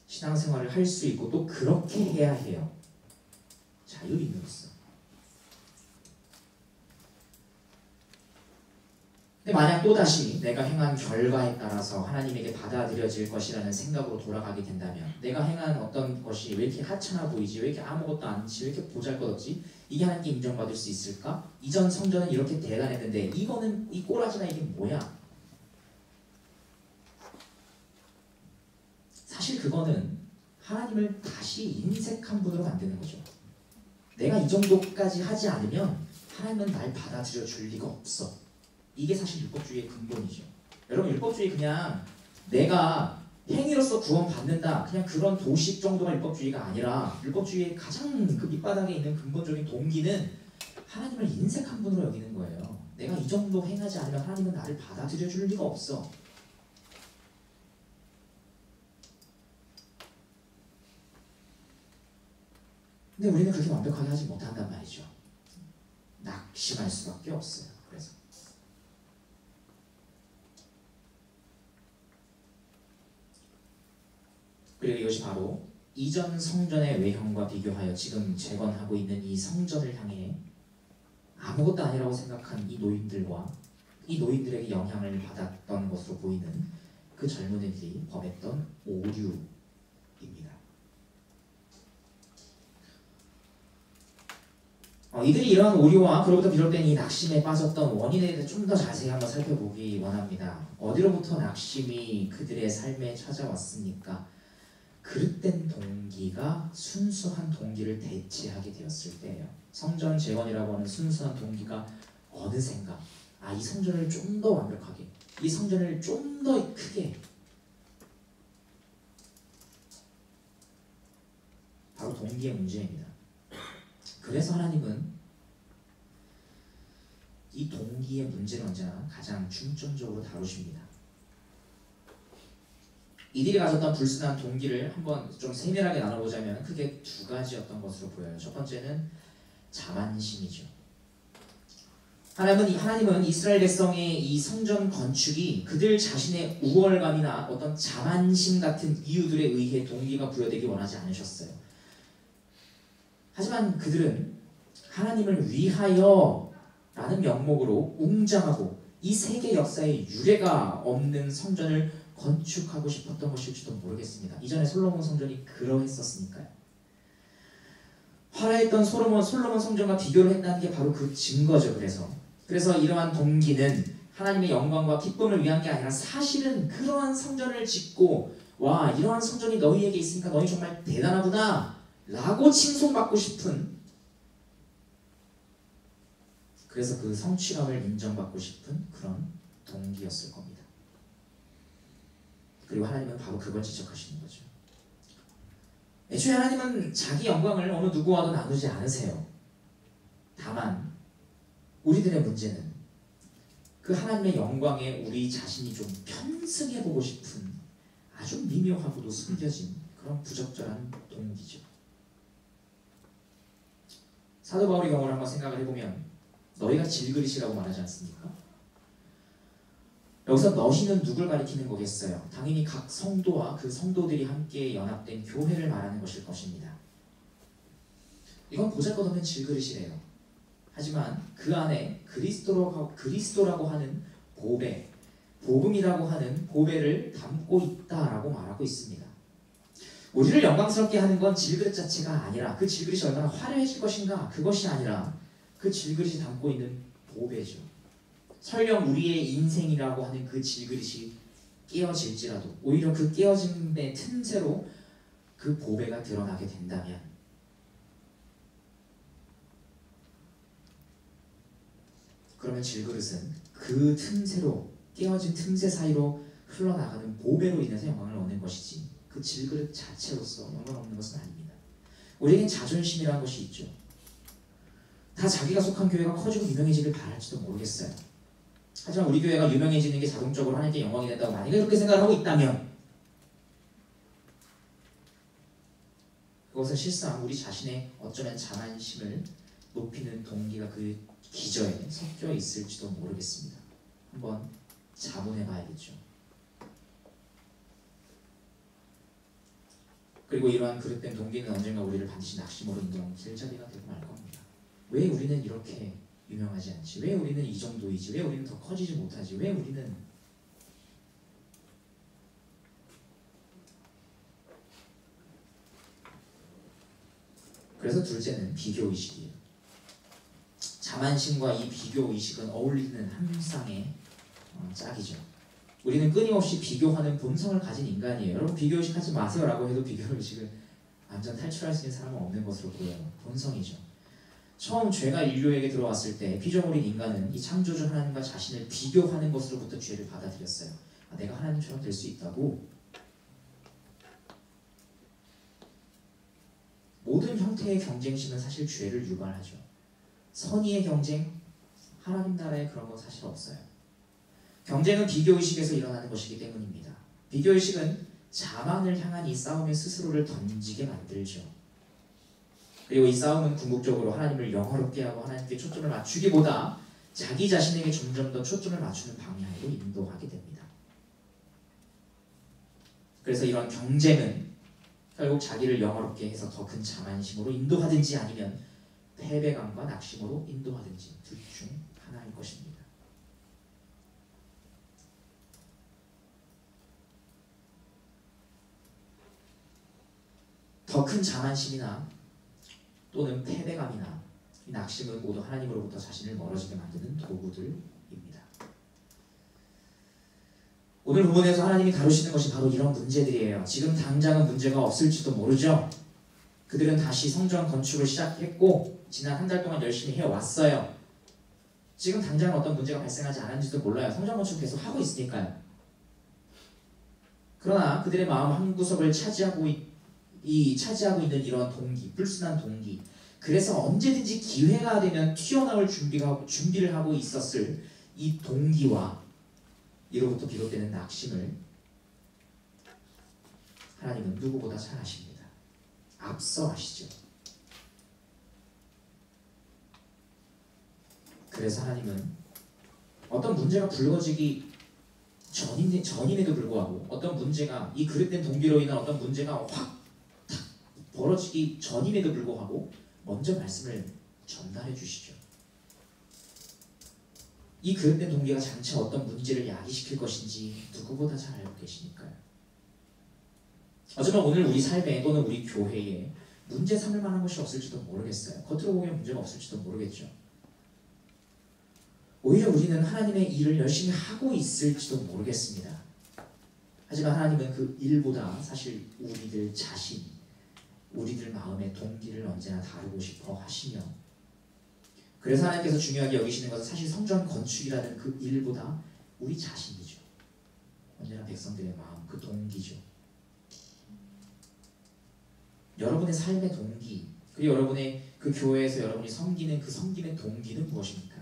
신앙생활을 할 수 있고 또 그렇게 해야 해요. 자유인으로서. 근데 만약 또다시 내가 행한 결과에 따라서 하나님에게 받아들여질 것이라는 생각으로 돌아가게 된다면 내가 행한 어떤 것이 왜 이렇게 하찮아 보이지? 왜 이렇게 아무것도 아니지? 왜 이렇게 보잘것없지? 이게 하나님께 인정받을 수 있을까? 이전 성전은 이렇게 대단했는데 이거는 이 꼬라지나 이게 뭐야? 사실 그거는 하나님을 다시 인색한 분으로 만드는 거죠. 내가 이 정도까지 하지 않으면 하나님은 날 받아들여 줄 리가 없어. 이게 사실 율법주의의 근본이죠. 여러분, 율법주의 그냥 내가 행위로서 구원받는다, 그냥 그런 도식 정도가 율법주의가 아니라, 율법주의의 가장 그 밑바닥에 있는 근본적인 동기는 하나님을 인색한 분으로 여기는 거예요. 내가 이 정도 행하지 않으면 하나님은 나를 받아들여 줄 리가 없어. 근데 우리는 그렇게 완벽하게 하지 못한단 말이죠. 낙심할 수밖에 없어요. 그래서 그리고 이것이 바로 이전 성전의 외형과 비교하여 지금 재건하고 있는 이 성전을 향해 아무것도 아니라고 생각한 이 노인들과 이 노인들에게 영향을 받았던 것으로 보이는 그 젊은이들이 범했던 오류입니다. 이들이 이러한 오류와 그로부터 비롯된 이 낙심에 빠졌던 원인에 대해서 좀 더 자세히 한번 살펴보기 원합니다. 어디로부터 낙심이 그들의 삶에 찾아왔습니까? 그릇된 동기가 순수한 동기를 대체하게 되었을 때예요. 성전 재건이라고 하는 순수한 동기가 어느샌가 이 성전을 좀 더 완벽하게, 이 성전을 좀 더 크게, 바로 동기의 문제입니다. 그래서 하나님은 이 동기의 문제를 언제나 가장 중점적으로 다루십니다. 이들이 가졌던 불순한 동기를 한번 좀 세밀하게 나눠보자면 크게 두 가지였던 것으로 보여요. 첫 번째는 자만심이죠. 하나님은 이스라엘 백성의 이 성전 건축이 그들 자신의 우월감이나 어떤 자만심 같은 이유들에 의해 동기가 부여되기 원하지 않으셨어요. 하지만 그들은 하나님을 위하여 라는 명목으로 웅장하고 이 세계 역사에 유례가 없는 성전을 건축하고 싶었던 것일지도 모르겠습니다. 이전에 솔로몬 성전이 그러했었으니까요. 화려했던 솔로몬 성전과 비교를 했다는 게 바로 그 증거죠. 그래서 이러한 동기는 하나님의 영광과 기쁨을 위한 게 아니라 사실은 그러한 성전을 짓고 와, 이러한 성전이 너희에게 있으니까 너희 정말 대단하구나 라고 칭송받고 싶은, 그래서 그 성취감을 인정받고 싶은 그런 동기였을 겁니다. 그리고 하나님은 바로 그걸 지적하시는 거죠. 애초에 하나님은 자기 영광을 어느 누구와도 나누지 않으세요. 다만 우리들의 문제는 그 하나님의 영광에 우리 자신이 좀 편승해보고 싶은 아주 미묘하고도 숨겨진 그런 부적절한 동기죠. 사도 바울의 경우를 한번 생각을 해보면 너희가 질그릇이라고 말하지 않습니까? 여기서 너희는 누굴 가리키는 거겠어요? 당연히 각 성도와 그 성도들이 함께 연합된 교회를 말하는 것일 것입니다. 이건 보잘것없는 질그릇이래요. 하지만 그 안에 그리스도라고 하는 보배, 복음이라고 하는 보배를 담고 있다라고 말하고 있습니다. 우리를 영광스럽게 하는 건 질그릇 자체가 아니라 그 질그릇이 얼마나 화려해질 것인가, 그것이 아니라 그 질그릇이 담고 있는 보배죠. 설령 우리의 인생이라고 하는 그 질그릇이 깨어질지라도 오히려 그 깨어짐의 틈새로 그 보배가 드러나게 된다면 그러면 질그릇은 그 틈새로, 깨어진 틈새 사이로 흘러나가는 보배로 인해서 영광을 얻는 것이지 그 질그릇 자체로서 영광을 얻는 것은 아닙니다. 우리에겐 자존심이라는 것이 있죠. 다 자기가 속한 교회가 커지고 유명해지길 바랄지도 모르겠어요. 하지만 우리 교회가 유명해지는 게 자동적으로 하나님께 영광이 된다고 만약에 그렇게 생각을 하고 있다면 그것은 실상 우리 자신의 어쩌면 자만심을 높이는 동기가 그 기저에 섞여 있을지도 모르겠습니다. 한번 자문해 봐야겠죠. 그리고 이러한 그릇된 동기는 언젠가 우리를 반드시 낙심으로 인도하는 길잡이가 되고 말 겁니다. 왜 우리는 이렇게 유명하지 않지? 왜 우리는 이 정도이지? 왜 우리는 더 커지지 못하지? 왜 우리는 그래서 둘째는 비교의식이에요. 자만심과 이 비교의식은 어울리는 한 쌍의 짝이죠. 우리는 끊임없이 비교하는 본성을 가진 인간이에요. 여러분 비교의식 하지 마세요 라고 해도 비교의식을 완전 탈출할 수 있는 사람은 없는 것으로 보여요. 본성이죠. 처음 죄가 인류에게 들어왔을 때 피조물인 인간은 이 창조주 하나님과 자신을 비교하는 것으로부터 죄를 받아들였어요. 아, 내가 하나님처럼 될 수 있다고? 모든 형태의 경쟁심은 사실 죄를 유발하죠. 선의의 경쟁, 하나님 나라에 그런 건 사실 없어요. 경쟁은 비교의식에서 일어나는 것이기 때문입니다. 비교의식은 자만을 향한 이 싸움에 스스로를 던지게 만들죠. 그리고 이 싸움은 궁극적으로 하나님을 영화롭게 하고 하나님께 초점을 맞추기보다 자기 자신에게 점점 더 초점을 맞추는 방향으로 인도하게 됩니다. 그래서 이런 경쟁은 결국 자기를 영화롭게 해서 더 큰 자만심으로 인도하든지 아니면 패배감과 낙심으로 인도하든지 둘 중 하나일 것입니다. 더 큰 자만심이나 또는 패배감이나 낙심은 모두 하나님으로부터 자신을 멀어지게 만드는 도구들입니다. 오늘 본문에서 하나님이 다루시는 것이 바로 이런 문제들이에요. 지금 당장은 문제가 없을지도 모르죠. 그들은 다시 성전 건축을 시작했고 지난 한 달 동안 열심히 해왔어요. 지금 당장은 어떤 문제가 발생하지 않았는지도 몰라요. 성전 건축 계속 하고 있으니까요. 그러나 그들의 마음 한구석을 차지하고 있는 이런 동기, 불순한 동기, 그래서 언제든지 기회가 되면 튀어나올 준비를 하고 있었을 이 동기와 이로부터 비롯되는 낙심을 하나님은 누구보다 잘 아십니다. 앞서 아시죠. 그래서 하나님은 어떤 문제가 불거지기 전임에도 불구하고 어떤 문제가 이 그릇된 동기로 인한 어떤 문제가 확 벌어지기 전임에도 불구하고 먼저 말씀을 전달해 주시죠. 이 그릇된 동기가 장차 어떤 문제를 야기시킬 것인지 누구보다 잘 알고 계시니까요. 어쩌면 오늘 우리 삶에 또는 우리 교회에 문제 삼을 만한 것이 없을지도 모르겠어요. 겉으로 보면 문제가 없을지도 모르겠죠. 오히려 우리는 하나님의 일을 열심히 하고 있을지도 모르겠습니다. 하지만 하나님은 그 일보다 사실 우리들 자신, 우리들 마음의 동기를 언제나 다루고 싶어 하시며, 그래서 하나님께서 중요하게 여기시는 것은 사실 성전 건축이라는 그 일보다 우리 자신이죠. 언제나 백성들의 마음, 그 동기죠. 여러분의 삶의 동기, 그리고 여러분의 그 교회에서 여러분이 섬기는 그 섬김의 동기는 무엇입니까?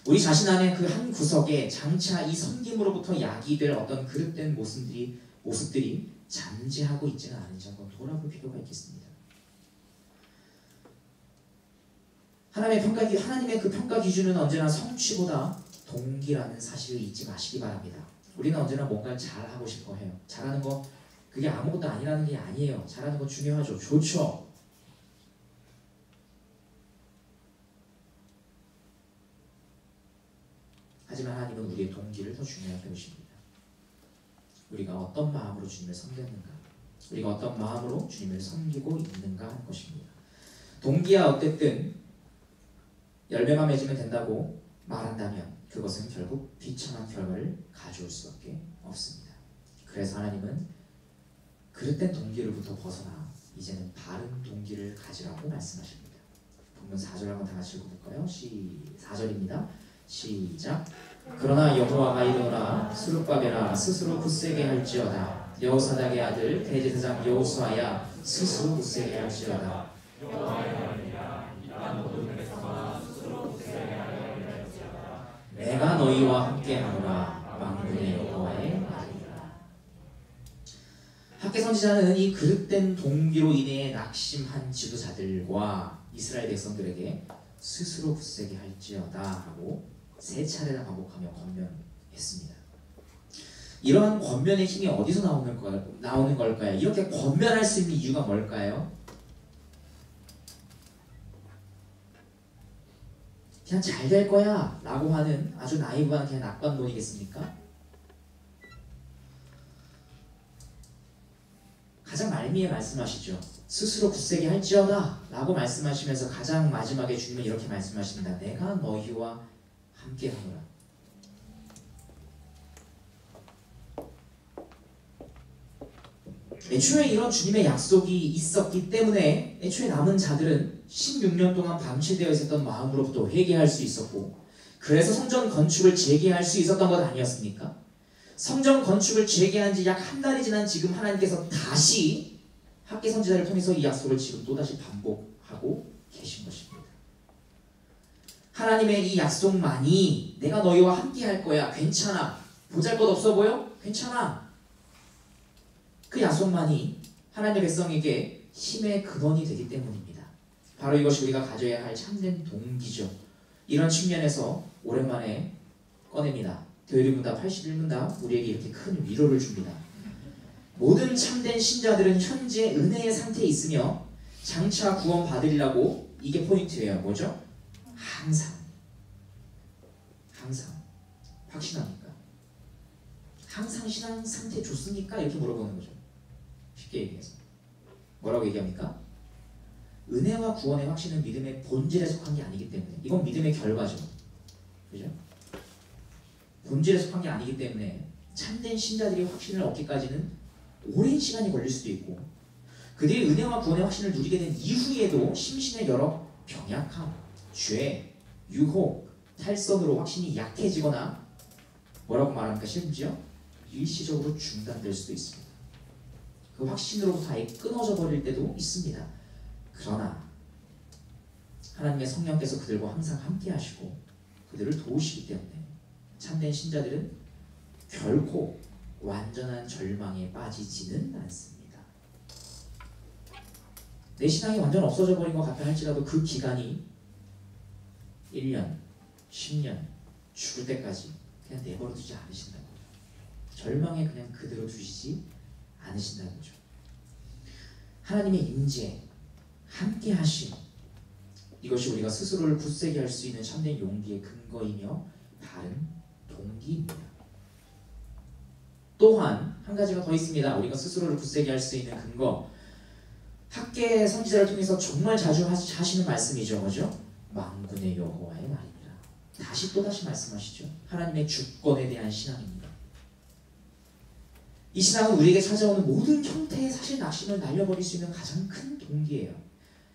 우리 자신 안에 그 한 구석에 장차 이 섬김으로부터 야기될 어떤 그릇된 모습들이 잠재하고 있지는 않은지 한번 돌아볼 필요가 있겠습니다. 하나님의 그 평가 기준은 언제나 성취보다 동기라는 사실을 잊지 마시기 바랍니다. 우리는 언제나 뭔가를 잘하고 싶어 해요. 잘하는 거 그게 아무것도 아니라는 게 아니에요. 잘하는 거 중요하죠. 좋죠. 하지만 하나님은 우리의 동기를 더 중요하게 보십니다. 우리가 어떤 마음으로 주님을 섬겼는가, 우리가 어떤 마음으로 주님을 섬기고 있는가 하는 것입니다. 동기야 어쨌든 열매만 맺으면 된다고 말한다면 그것은 결국 비참한 결과를 가져올 수밖에 없습니다. 그래서 하나님은 그릇된 동기로부터 벗어나 이제는 바른 동기를 가지라고 말씀하십니다. 본문 4절 한번 다 같이 읽어볼까요? 4절입니다. 시작. 그러나 여호와가 이르노라 스룹바벨아 스스로 굳세게 할지어다. 여호사닥의 아들 대제사장 여호수아야 스스로 굳세게 할지어다. 내가 너희와 함께하노라. 만군의 여호와의 말이니라. 학개 선지자는 이 그릇된 동기로 인해 낙심한 지도자들과 이스라엘 백성들에게 스스로 굳세게 할지어다 하고 세 차례나 반복하며 권면했습니다. 이러한 권면의 힘이 어디서 나오는 걸까요? 이렇게 권면할 수 있는 이유가 뭘까요? 그냥 잘 될 거야 라고 하는 아주 나이브한 그냥 낙관론이겠습니까? 가장 말미에 말씀하시죠. 스스로 굳세게 할지어다 라고 말씀하시면서 가장 마지막에 주님은 이렇게 말씀하십니다. 내가 너희와 함께하노라. 애초에 이런 주님의 약속이 있었기 때문에 애초에 남은 자들은 16년 동안 방치되어 있었던 마음으로부터 회개할 수 있었고, 그래서 성전 건축을 재개할 수 있었던 것 아니었습니까? 성전 건축을 재개한 지 약 한 달이 지난 지금 하나님께서 다시 학개 선지자를 통해서 이 약속을 지금 또다시 반복하고 계신 것입니다. 하나님의 이 약속만이 내가 너희와 함께 할 거야. 괜찮아. 보잘것없어 보여? 괜찮아. 그 약속만이 하나님의 백성에게 힘의 근원이 되기 때문입니다. 바로 이것이 우리가 가져야 할 참된 동기죠. 이런 측면에서 오랜만에 꺼냅니다. 되어리문답 81문답 우리에게 이렇게 큰 위로를 줍니다. 모든 참된 신자들은 현재 은혜의 상태에 있으며 장차 구원 받으리라고, 이게 포인트예요. 뭐죠? 항상 확신합니까? 항상 신앙 상태 좋습니까? 이렇게 물어보는 거죠. 쉽게 얘기해서 뭐라고 얘기합니까? 은혜와 구원의 확신은 믿음의 본질에 속한 게 아니기 때문에, 이건 믿음의 결과죠. 그죠? 본질에 속한 게 아니기 때문에 참된 신자들이 확신을 얻기까지는 오랜 시간이 걸릴 수도 있고, 그들이 은혜와 구원의 확신을 누리게 된 이후에도 심신의 여러 병약함, 죄, 유혹, 탈선으로 확신이 약해지거나 뭐라고 말합니까? 심지어 일시적으로 중단될 수도 있습니다. 그 확신으로부터 아예 끊어져 버릴 때도 있습니다. 그러나 하나님의 성령께서 그들과 항상 함께 하시고 그들을 도우시기 때문에 참된 신자들은 결코 완전한 절망에 빠지지는 않습니다. 내 신앙이 완전 없어져 버린 것 같다 할지라도 그 기간이 1년, 10년, 죽을 때까지 그냥 내버려 두지 않으신다는 거죠. 절망에 그냥 그대로 두시지 않으신다는 거죠. 하나님의 임재, 함께 하심, 이것이 우리가 스스로를 굳세게 할 수 있는 참된 용기의 근거이며 바른 동기입니다. 또한 한 가지가 더 있습니다. 우리가 스스로를 굳세게 할 수 있는 근거, 학개 선지자를 통해서 정말 자주 하시는 말씀이죠. 뭐죠? 만군의 여호와의 말이니라. 다시 또다시 말씀하시죠. 하나님의 주권에 대한 신앙입니다. 이 신앙은 우리에게 찾아오는 모든 형태의 사실 낙심을 날려버릴 수 있는 가장 큰 동기예요.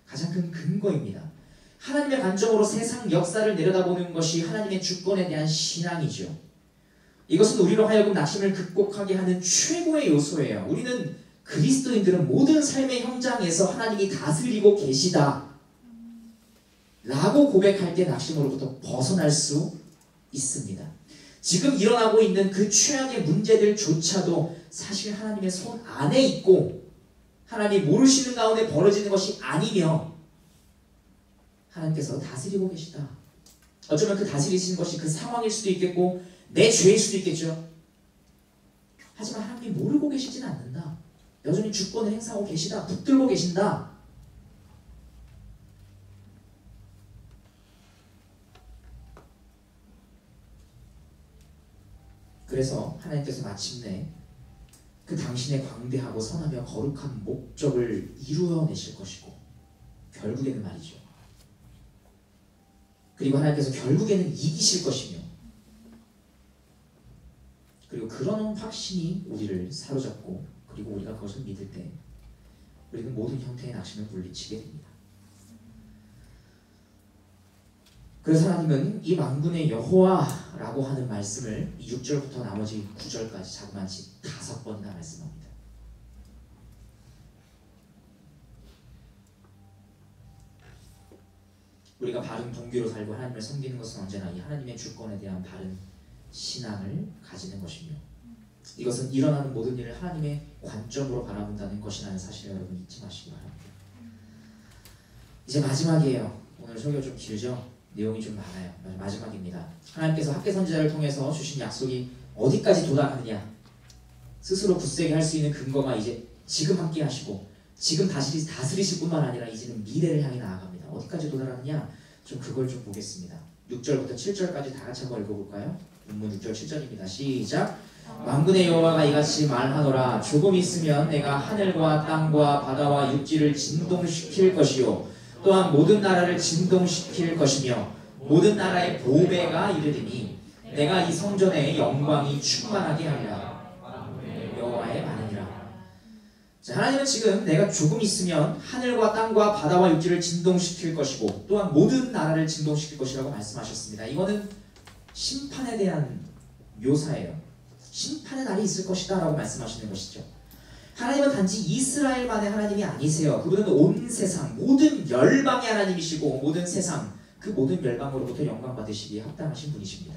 가장 큰 근거입니다. 하나님의 관점으로 세상 역사를 내려다보는 것이 하나님의 주권에 대한 신앙이죠. 이것은 우리로 하여금 낙심을 극복하게 하는 최고의 요소예요. 우리는 그리스도인들은 모든 삶의 현장에서 하나님이 다스리고 계시다 라고 고백할 때 낙심으로부터 벗어날 수 있습니다. 지금 일어나고 있는 그 최악의 문제들조차도 사실 하나님의 손 안에 있고 하나님 모르시는 가운데 벌어지는 것이 아니며 하나님께서 다스리고 계시다. 어쩌면 그 다스리시는 것이 그 상황일 수도 있겠고 내 죄일 수도 있겠죠. 하지만 하나님이 모르고 계시진 않는다. 여전히 주권을 행사하고 계시다. 붙들고 계신다. 그래서 하나님께서 마침내 그 당신의 광대하고 선하며 거룩한 목적을 이루어내실 것이고, 결국에는 말이죠. 그리고 하나님께서 결국에는 이기실 것이며, 그리고 그런 확신이 우리를 사로잡고, 그리고 우리가 그것을 믿을 때 우리는 모든 형태의 낙심을 물리치게 됩니다. 그래서 하나님은 이 만군의 여호와라고 하는 말씀을 6절부터 나머지 9절까지 자그마치 5번이나 말씀합니다. 우리가 바른 동기로 살고 하나님을 섬기는 것은 언제나 이 하나님의 주권에 대한 바른 신앙을 가지는 것이며, 이것은 일어나는 모든 일을 하나님의 관점으로 바라본다는 것이라는 사실을 여러분 잊지 마시기 바랍니다. 이제 마지막이에요. 오늘 설교가 좀 길죠? 내용이 좀 많아요. 마지막입니다. 하나님께서 학개 선지자를 통해서 주신 약속이 어디까지 도달하느냐, 스스로 굳세게 할 수 있는 근거가 이제 지금 함께 하시고 지금 다스리실 뿐만 아니라 이제는 미래를 향해 나아갑니다. 어디까지 도달하느냐, 좀 그걸 좀 보겠습니다. 6절부터 7절까지 다 같이 한번 읽어볼까요? 본문 6절 7절입니다. 시작. 만군의 여호와가 이같이 말하노라. 조금 있으면 내가 하늘과 땅과 바다와 육지를 진동시킬 것이요 또한 모든 나라를 진동시킬 것이며 모든 나라의 보배가 이르리니 내가 이 성전의 영광이 충만하게 하리라. 여호와의 말이니라. 자, 하나님은 지금 내가 조금 있으면 하늘과 땅과 바다와 육지를 진동시킬 것이고 또한 모든 나라를 진동시킬 것이라고 말씀하셨습니다. 이거는 심판에 대한 묘사예요. 심판의 날이 있을 것이다 라고 말씀하시는 것이죠. 하나님은 단지 이스라엘만의 하나님이 아니세요. 그분은 온 세상 모든 열방의 하나님이시고 모든 세상 그 모든 열방으로부터 영광 받으시기에 합당하신 분이십니다.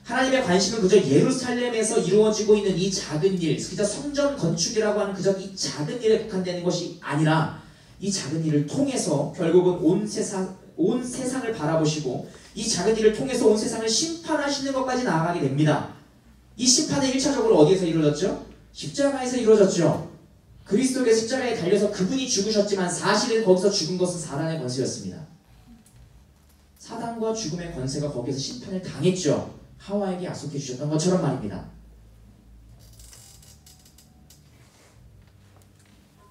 하나님의 관심은 그저 예루살렘에서 이루어지고 있는 이 작은 일, 그저 성전 건축이라고 하는 그저 이 작은 일에 국한되는 것이 아니라 이 작은 일을 통해서 결국은 온 세상을 바라보시고 이 작은 일을 통해서 온 세상을 심판하시는 것까지 나아가게 됩니다. 이 심판은 1차적으로 어디에서 이루어졌죠? 십자가에서 이루어졌죠. 그리스도의 십자가에 달려서 그분이 죽으셨지만 사실은 거기서 죽은 것은 사단의 권세였습니다. 사단과 죽음의 권세가 거기에서 심판을 당했죠. 하와에게 약속해 주셨던 것처럼 말입니다.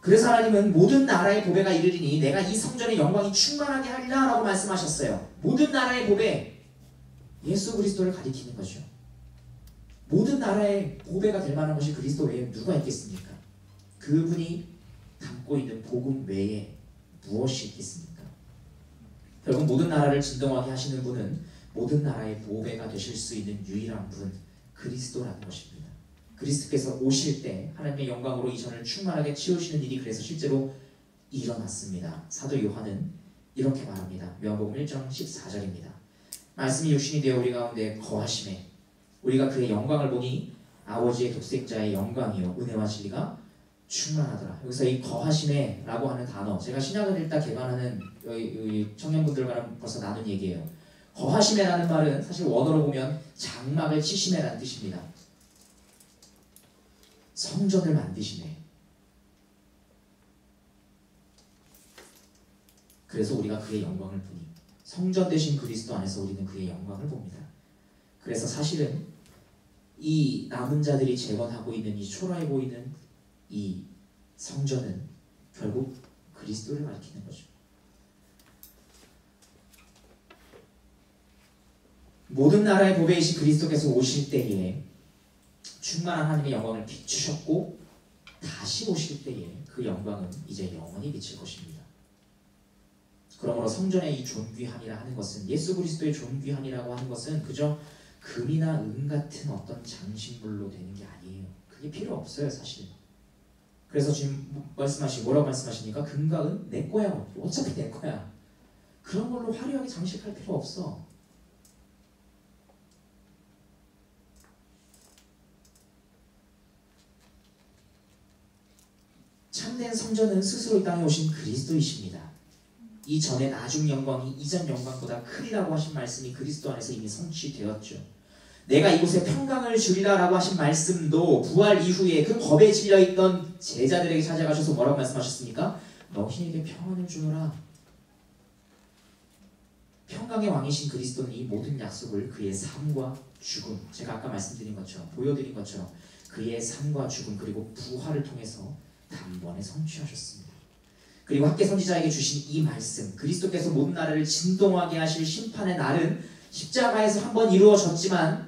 그래서 하나님은 모든 나라의 보배가 이르리니 내가 이 성전의 영광이 충만하게 하리라 라고 말씀하셨어요. 모든 나라의 보배, 예수 그리스도를 가리키는 거죠. 모든 나라의 보배가 될 만한 것이 그리스도 외에 누가 있겠습니까? 그분이 담고 있는 복음 외에 무엇이 있겠습니까? 결국 모든 나라를 진동하게 하시는 분은 모든 나라의 보배가 되실 수 있는 유일한 분, 그리스도라는 것입니다. 그리스도께서 오실 때 하나님의 영광으로 이 전을 충만하게 채우시는 일이 그래서 실제로 일어났습니다. 사도 요한은 이렇게 말합니다. 요한복음 1장 14절입니다. 말씀이 육신이 되어 우리 가운데 거하심에 우리가 그의 영광을 보니 아버지의 독생자의 영광이요 은혜와 진리가 충만하더라. 여기서 이 거하심에 라고 하는 단어, 제가 신약을 읽다 개관하는 청년분들과는 벌써 나눈 얘기예요. 거하심에라는 말은 사실 원어로 보면 장막을 치심에라는 뜻입니다. 성전을 만드시네. 그래서 우리가 그의 영광을 보니 성전 되신 그리스도 안에서 우리는 그의 영광을 봅니다. 그래서 사실은 이 남은 자들이 재건하고 있는 이 초라해 보이는 이 성전은 결국 그리스도를 가리키는 거죠. 모든 나라의 보배이신 그리스도께서 오실 때에 충만한 하나님의 영광을 비추셨고 다시 오실 때에 그 영광은 이제 영원히 비칠 것입니다. 그러므로 성전의 이 존귀함이라 하는 것은, 예수 그리스도의 존귀함이라고 하는 것은 그저 금이나 은 같은 어떤 장신물로 되는 게 아니에요. 그게 필요 없어요, 사실. 그래서 지금 뭐라고 말씀하시니까 금과 은 내 거야. 어차피 내 거야. 그런 걸로 화려하게 장식할 필요 없어. 참된 성전은 스스로 이 땅에 오신 그리스도이십니다. 이전의 나중 영광이 이전 영광보다 크리라고 하신 말씀이 그리스도 안에서 이미 성취되었죠. 내가 이곳에 평강을 주리라 라고 하신 말씀도 부활 이후에 그 겁에 질려있던 제자들에게 찾아가셔서 뭐라고 말씀하셨습니까? 너희에게 평안을 주노라. 평강의 왕이신 그리스도는 이 모든 약속을 그의 삶과 죽음, 제가 아까 말씀드린 것처럼 보여드린 것처럼 그의 삶과 죽음 그리고 부활을 통해서 단번에 성취하셨습니다. 그리고 학개 선지자에게 주신 이 말씀, 그리스도께서 모든 나라를 진동하게 하실 심판의 날은 십자가에서 한번 이루어졌지만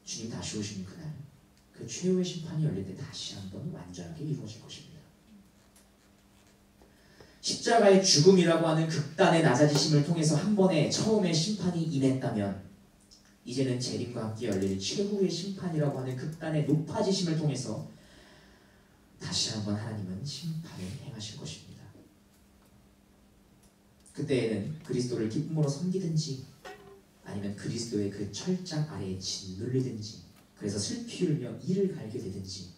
주님 다시 오시는 그날 그 최후의 심판이 열릴 때 다시 한번 완전하게 이루어질 것입니다. 십자가의 죽음이라고 하는 극단의 낮아지심을 통해서 한 번에 처음에 심판이 임했다면 이제는 재림과 함께 열릴 최후의 심판이라고 하는 극단의 높아지심을 통해서 다시 한번 하나님은 심판을 행하실 것입니다. 그때에는 그리스도를 기쁨으로 섬기든지 아니면 그리스도의 그 철장 아래에 짓눌리든지 그래서 슬피 울며 이를 갈게 되든지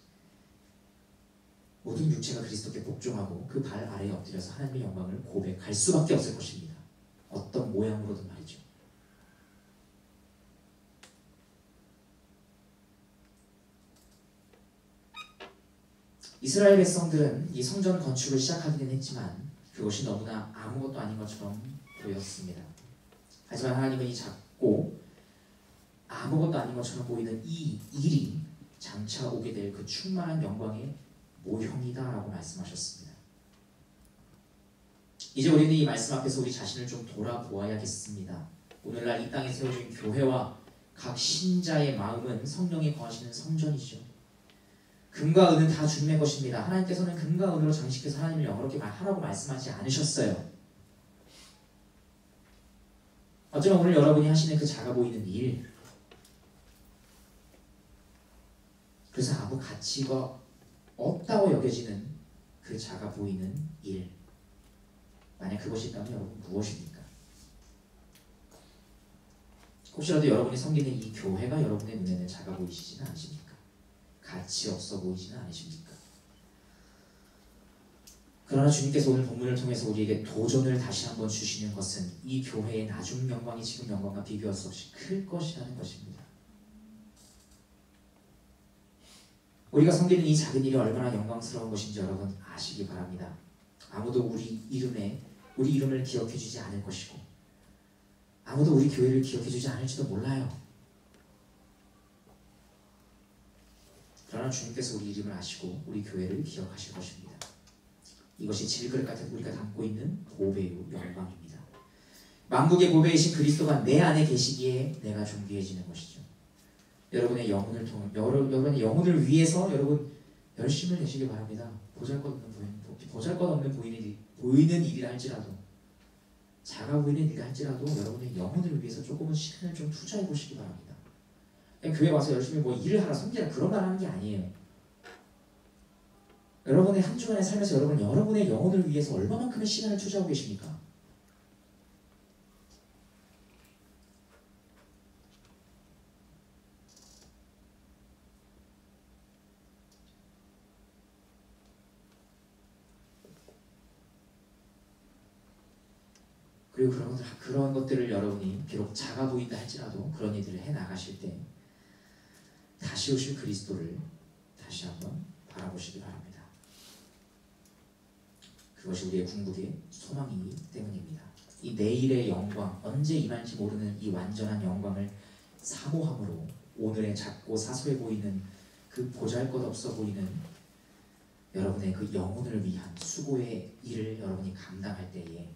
모든 육체가 그리스도께 복종하고 그 발 아래에 엎드려서 하나님의 영광을 고백할 수밖에 없을 것입니다. 어떤 모양으로든 말이죠. 이스라엘 백성들은 이 성전 건축을 시작하기는 했지만 그것이 너무나 아무것도 아닌 것처럼 보였습니다. 하지만 하나님은 이 작고 아무것도 아닌 것처럼 보이는 이 일이 장차 오게 될 그 충만한 영광의 모형이다 라고 말씀하셨습니다. 이제 우리는 이 말씀 앞에서 우리 자신을 좀 돌아보아야겠습니다. 오늘날 이 땅에 세워진 교회와 각 신자의 마음은 성령이 거하시는 성전이죠. 그 금과 은은 다 주님의 것입니다. 하나님께서는 금과 은으로 장식해서 하나님을 영어롭게 하라고 말씀하지 않으셨어요. 어쩌면 오늘 여러분이 하시는 그 작아 보이는 일, 그래서 아무 가치가 없다고 여겨지는 그 작아 보이는 일, 만약 그것이 있다면 여러분 무엇입니까? 혹시라도 여러분이 섬기는 이 교회가 여러분의 눈에는 작아 보이시지는 않으십니까? 가치 없어 보이지는 않으십니까? 그러나 주님께서 오늘 본문을 통해서 우리에게 도전을 다시 한번 주시는 것은 이 교회의 나중 영광이 지금 영광과 비교할 수 없이 클 것이라는 것입니다. 우리가 섬기는 이 작은 일이 얼마나 영광스러운 것인지 여러분 아시기 바랍니다. 아무도 우리 이름을 기억해주지 않을 것이고 아무도 우리 교회를 기억해주지 않을지도 몰라요. 그러나 주님께서 우리 이름을 아시고 우리 교회를 기억하실 것입니다. 이것이 질그릇 같은 우리가 담고 있는 보배의 영광입니다. 만국의 보배이신 그리스도가 내 안에 계시기에 내가 존귀해지는 것이죠. 여러분의 영혼을 위해서 여러분 열심을 내시기 바랍니다. 보잘것없는 보이는 일이라 할지라도, 작아 보이는 일이라 할지라도 여러분의 영혼을 위해서 조금은 시간을 좀 투자해 보시기 바랍니다. 그냥 교회 와서 열심히 일을 하라, 섬기라 그런 말 하는 게 아니에요. 여러분의 한 주간의 삶에서 여러분의 영혼을 위해서 얼마만큼의 시간을 투자하고 계십니까? 그리고 그런 것들을 여러분이 비록 작아 보인다 할지라도 그런 일들을 해 나가실 때 다시 오실 그리스도를 다시 한번 바라보시기 바랍니다. 그것이 우리의 궁극의 소망이기 때문입니다. 이 내일의 영광, 언제 임할지 모르는 이 완전한 영광을 사모함으로 오늘의 작고 사소해 보이는 그 보잘것없어 보이는 여러분의 그 영혼을 위한 수고의 일을 여러분이 감당할 때에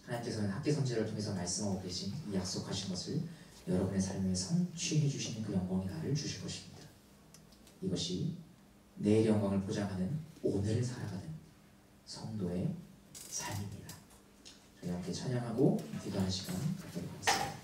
하나님께서는 학계 선지자를 통해서 말씀하고 계신 이 약속하신 것을 여러분의 삶에 성취해 주시는 그 영광의 날을 주실 것입니다. 이것이 내일 영광을 보장하는 오늘 살아가는 성도의 삶입니다. 저희 함께 찬양하고 기도하는 시간 갖도록 하겠습니다.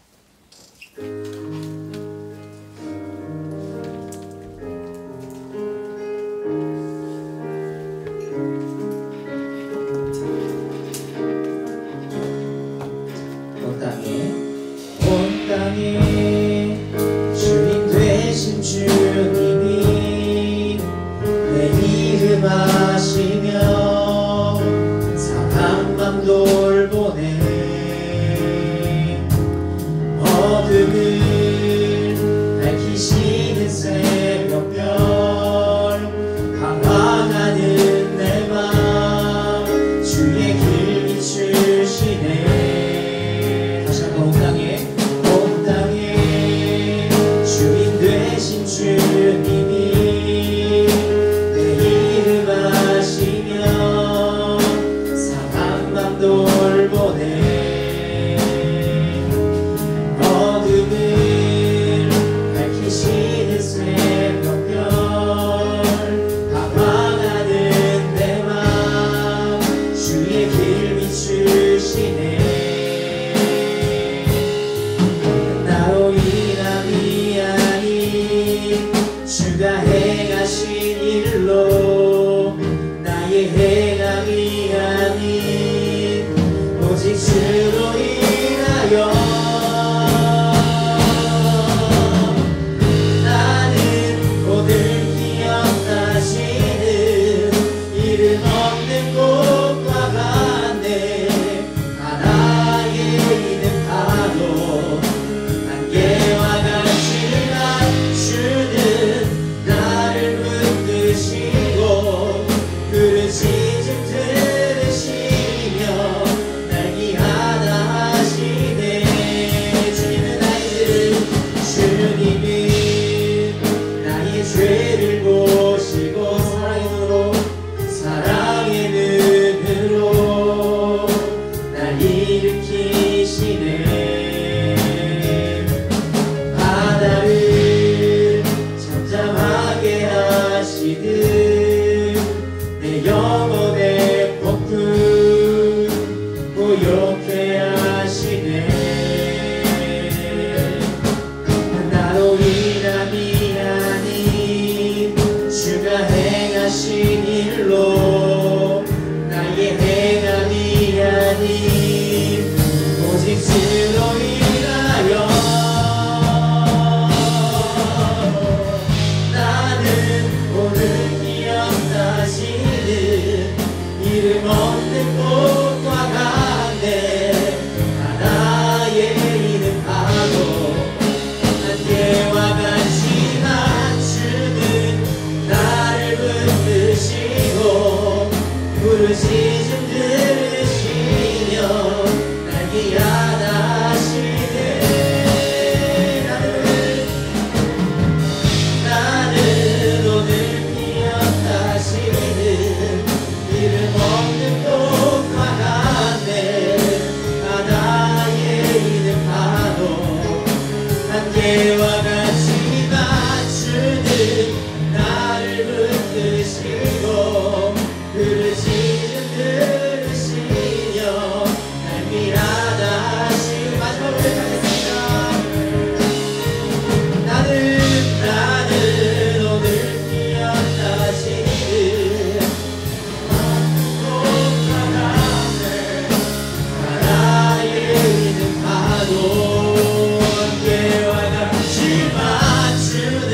주님 되신 주님이 내 이름 아시며 상한 맘 돌보네. 어둠은 하시는 내 영혼의 폭풍 고요케 하시네. 나로 인함이 아닌 주가 행하신 일로 나의 행함이 아닌 오직 주로 인하여 나는 오늘 기억나시는 이름 없는 꽃과 같네. 하나의 이름 하고 안개와 같지만 주는 나를 붙드시고 부르짖음 들으시며 날 기안하시네. 나는 오늘 기억하시는 이름 없는 꽃과 같네. 하나의 이름 하도 안개와 같지만 주는 나를 붙드시고 부르짖음 들으시며 날 미안하시고 마지막으로 가겠습니다. 나는 오늘 기억나시는 꽃과 같네. 하나의 이름 하도 안개와 같지만 주는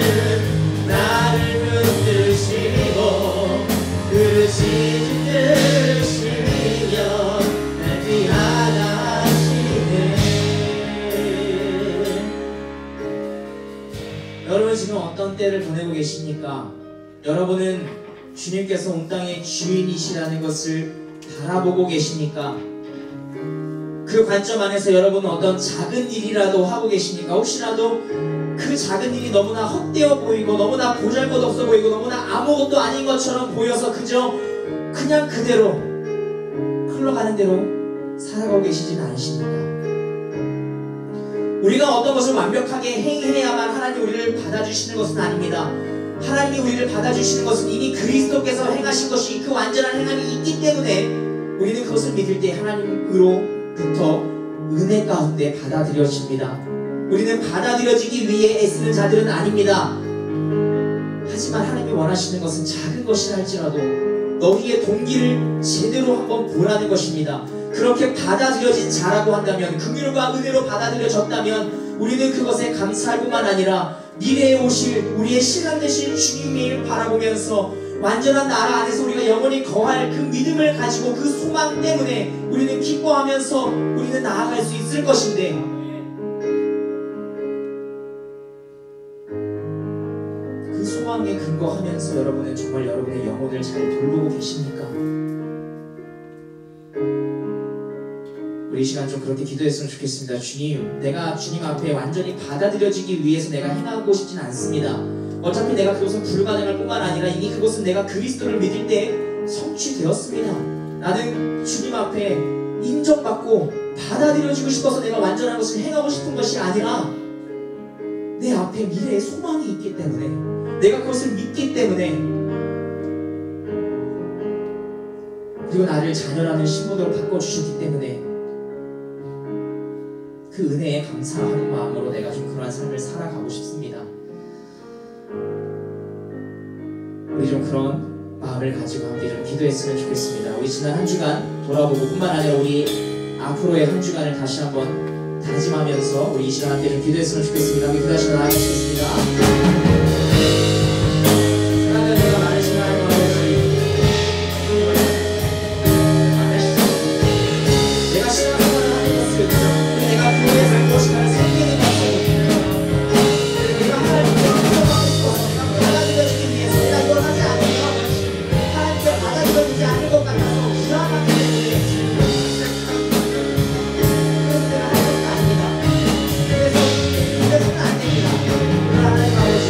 나를 붙드시고 부르짖음 들으시며 날 미안하시네. 여러분 지금 어떤 때를 보내고 계십니까? 여러분은 주님께서 온 땅의 주인이시라는 것을 바라보고 계십니까? 그 관점 안에서 여러분은 어떤 작은 일이라도 하고 계십니까? 혹시라도 그 작은 일이 너무나 헛되어 보이고 너무나 보잘것없어 보이고 너무나 아무것도 아닌 것처럼 보여서 그냥 그대로 흘러가는 대로 살아가고 계시지는 않으십니까? 우리가 어떤 것을 완벽하게 행해야만 하나님 우리를 받아주시는 것은 아닙니다. 하나님이 우리를 받아주시는 것은 이미 그리스도께서 행하신 것이 그 완전한 행함이 있기 때문에 우리는 그것을 믿을 때 하나님으로부터 은혜 가운데 받아들여집니다. 우리는 받아들여지기 위해 애쓰는 자들은 아닙니다. 하지만 하나님이 원하시는 것은 작은 것이라 할지라도 너희의 동기를 제대로 한번 보라는 것입니다. 그렇게 받아들여진 자라고 한다면, 긍휼과 은혜로 받아들여졌다면 우리는 그것에 감사할 뿐만 아니라 미래에 오실 우리의 신랑 되신 주님을 바라보면서 완전한 나라 안에서 우리가 영원히 거할 그 믿음을 가지고 그 소망 때문에 우리는 기뻐하면서 우리는 나아갈 수 있을 것인데, 그 소망에 근거하면서 여러분은 정말 여러분의 영혼을 잘 돌보고 계십니까? 우리 이 시간 좀 그렇게 기도했으면 좋겠습니다. 주님, 내가 주님 앞에 완전히 받아들여지기 위해서 내가 행하고 싶진 않습니다. 어차피 내가 그것은 불가능할 뿐만 아니라 이미 그것은 내가 그리스도를 믿을 때 성취되었습니다. 나는 주님 앞에 인정받고 받아들여지고 싶어서 내가 완전한 것을 행하고 싶은 것이 아니라 내 앞에 미래의 소망이 있기 때문에, 내가 그것을 믿기 때문에, 그리고 나를 자녀라는 신분으로 바꿔주셨기 때문에 그 은혜에 감사하는 마음으로 내가 좀 그러한 삶을 살아가고 싶습니다. 우리 좀 그런 마음을 가지고 함께 좀 기도했으면 좋겠습니다. 우리 지난 한 주간 돌아보고 뿐만 아니라 우리 앞으로의 한 주간을 다시 한번 다짐하면서 우리 이 시간 함께 좀 기도했으면 좋겠습니다. 우리 기도하시며 나아가시겠습니다. 하나님과 많으신 하나님 아버지, 내가 신앙생활을 하는 것을 내가 그 위해서 무엇인가를 섬기는 것을 내가 하나님께 인정하고 싶어서 내가 받아들여지기 위해서 내가 이걸 하지 않으면 하나님께 받아들여지지 않을 것 같아서 불안하기 때문에 그래서 내가 할 것도 아닙니다. 그래서는 안 됩니다. 하나님 아버지,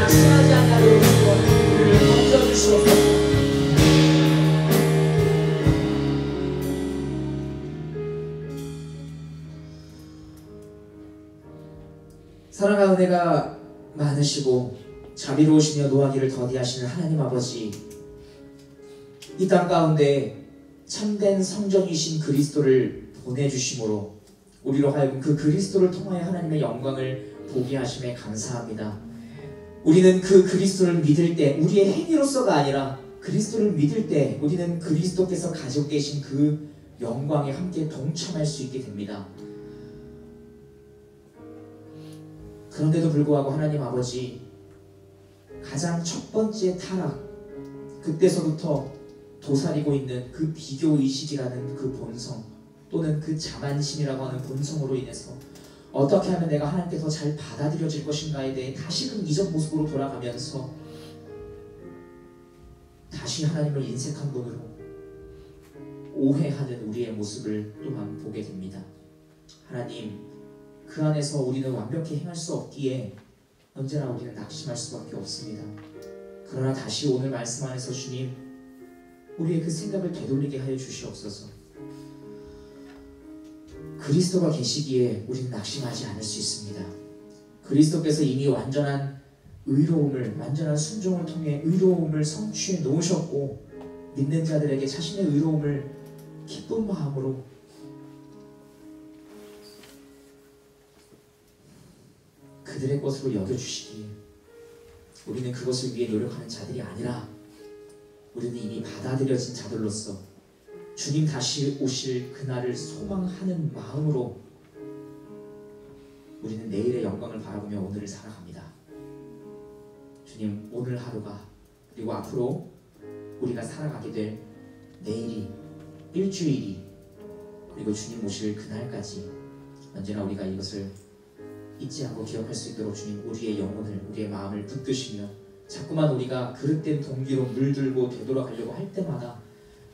낙심하지 않게 우리를 건져주시옵소서. 사랑과 은혜가 많으시고 자비로우시며 노하기를 더디하시는 하나님 아버지, 이 땅 가운데 참된 성전이신 그리스도를 보내주심으로 우리로 하여금 그 그리스도를 통하여 하나님의 영광을 보게 하심에 감사합니다. 우리는 그 그리스도를 믿을 때 우리의 행위로서가 아니라 그리스도를 믿을 때 우리는 그리스도께서 가지고 계신 그 영광에 함께 동참할 수 있게 됩니다. 그런데도 불구하고 하나님 아버지, 가장 첫 번째 타락, 그때서부터 도사리고 있는 그 비교의식이라는 그 본성, 또는 그 자만심이라고 하는 본성으로 인해서 어떻게 하면 내가 하나님께 더 잘 받아들여질 것인가에 대해 다시금 이전 모습으로 돌아가면서 다시 하나님을 인색한 분으로 오해하는 우리의 모습을 또한 보게 됩니다. 하나님, 그 안에서 우리는 완벽히 행할 수 없기에 언제나 우리는 낙심할 수밖에 없습니다. 그러나 다시 오늘 말씀 안에서 주님, 우리의 그 생각을 되돌리게 하여 주시옵소서. 그리스도가 계시기에 우리는 낙심하지 않을 수 있습니다. 그리스도께서 이미 완전한 의로움을, 완전한 순종을 통해 의로움을 성취해 놓으셨고, 믿는 자들에게 자신의 의로움을 기쁜 마음으로 그들의 것으로 여겨주시기에 우리는 그것을 위해 노력하는 자들이 아니라 우리는 이미 받아들여진 자들로서 주님 다시 오실 그날을 소망하는 마음으로 우리는 내일의 영광을 바라보며 오늘을 살아갑니다. 주님, 오늘 하루가, 그리고 앞으로 우리가 살아가게 될 내일이, 일주일이, 그리고 주님 오실 그날까지 언제나 우리가 이것을 잊지 않고 기억할 수 있도록 주님, 우리의 영혼을, 우리의 마음을 붙드시며 자꾸만 우리가 그릇된 동기로 물들고 되돌아가려고 할 때마다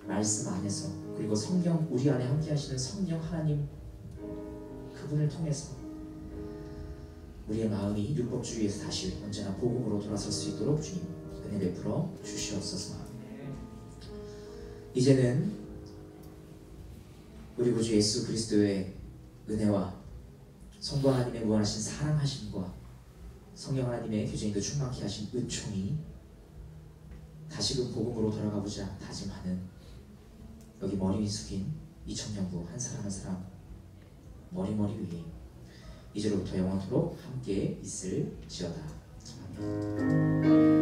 말씀 안에서, 그리고 성령, 우리 안에 함께 하시는 성령 하나님, 그분을 통해서 우리의 마음이 율법주의에서 다시 언제나 복음으로 돌아설 수 있도록 주님 은혜 베풀어 주시옵소서. 이제는 우리 구주 예수 그리스도의 은혜와 성부 하나님의 무한하신 사랑하심과 성령 하나님의 교제인도 충만케 하신 은총이 다시금 복음으로 돌아가보자 다짐하는 여기 머리 숙인 이 청년부 한 사람 한 사람 머리 위에 이제로부터 영원토록 함께 있을지어다. 아멘.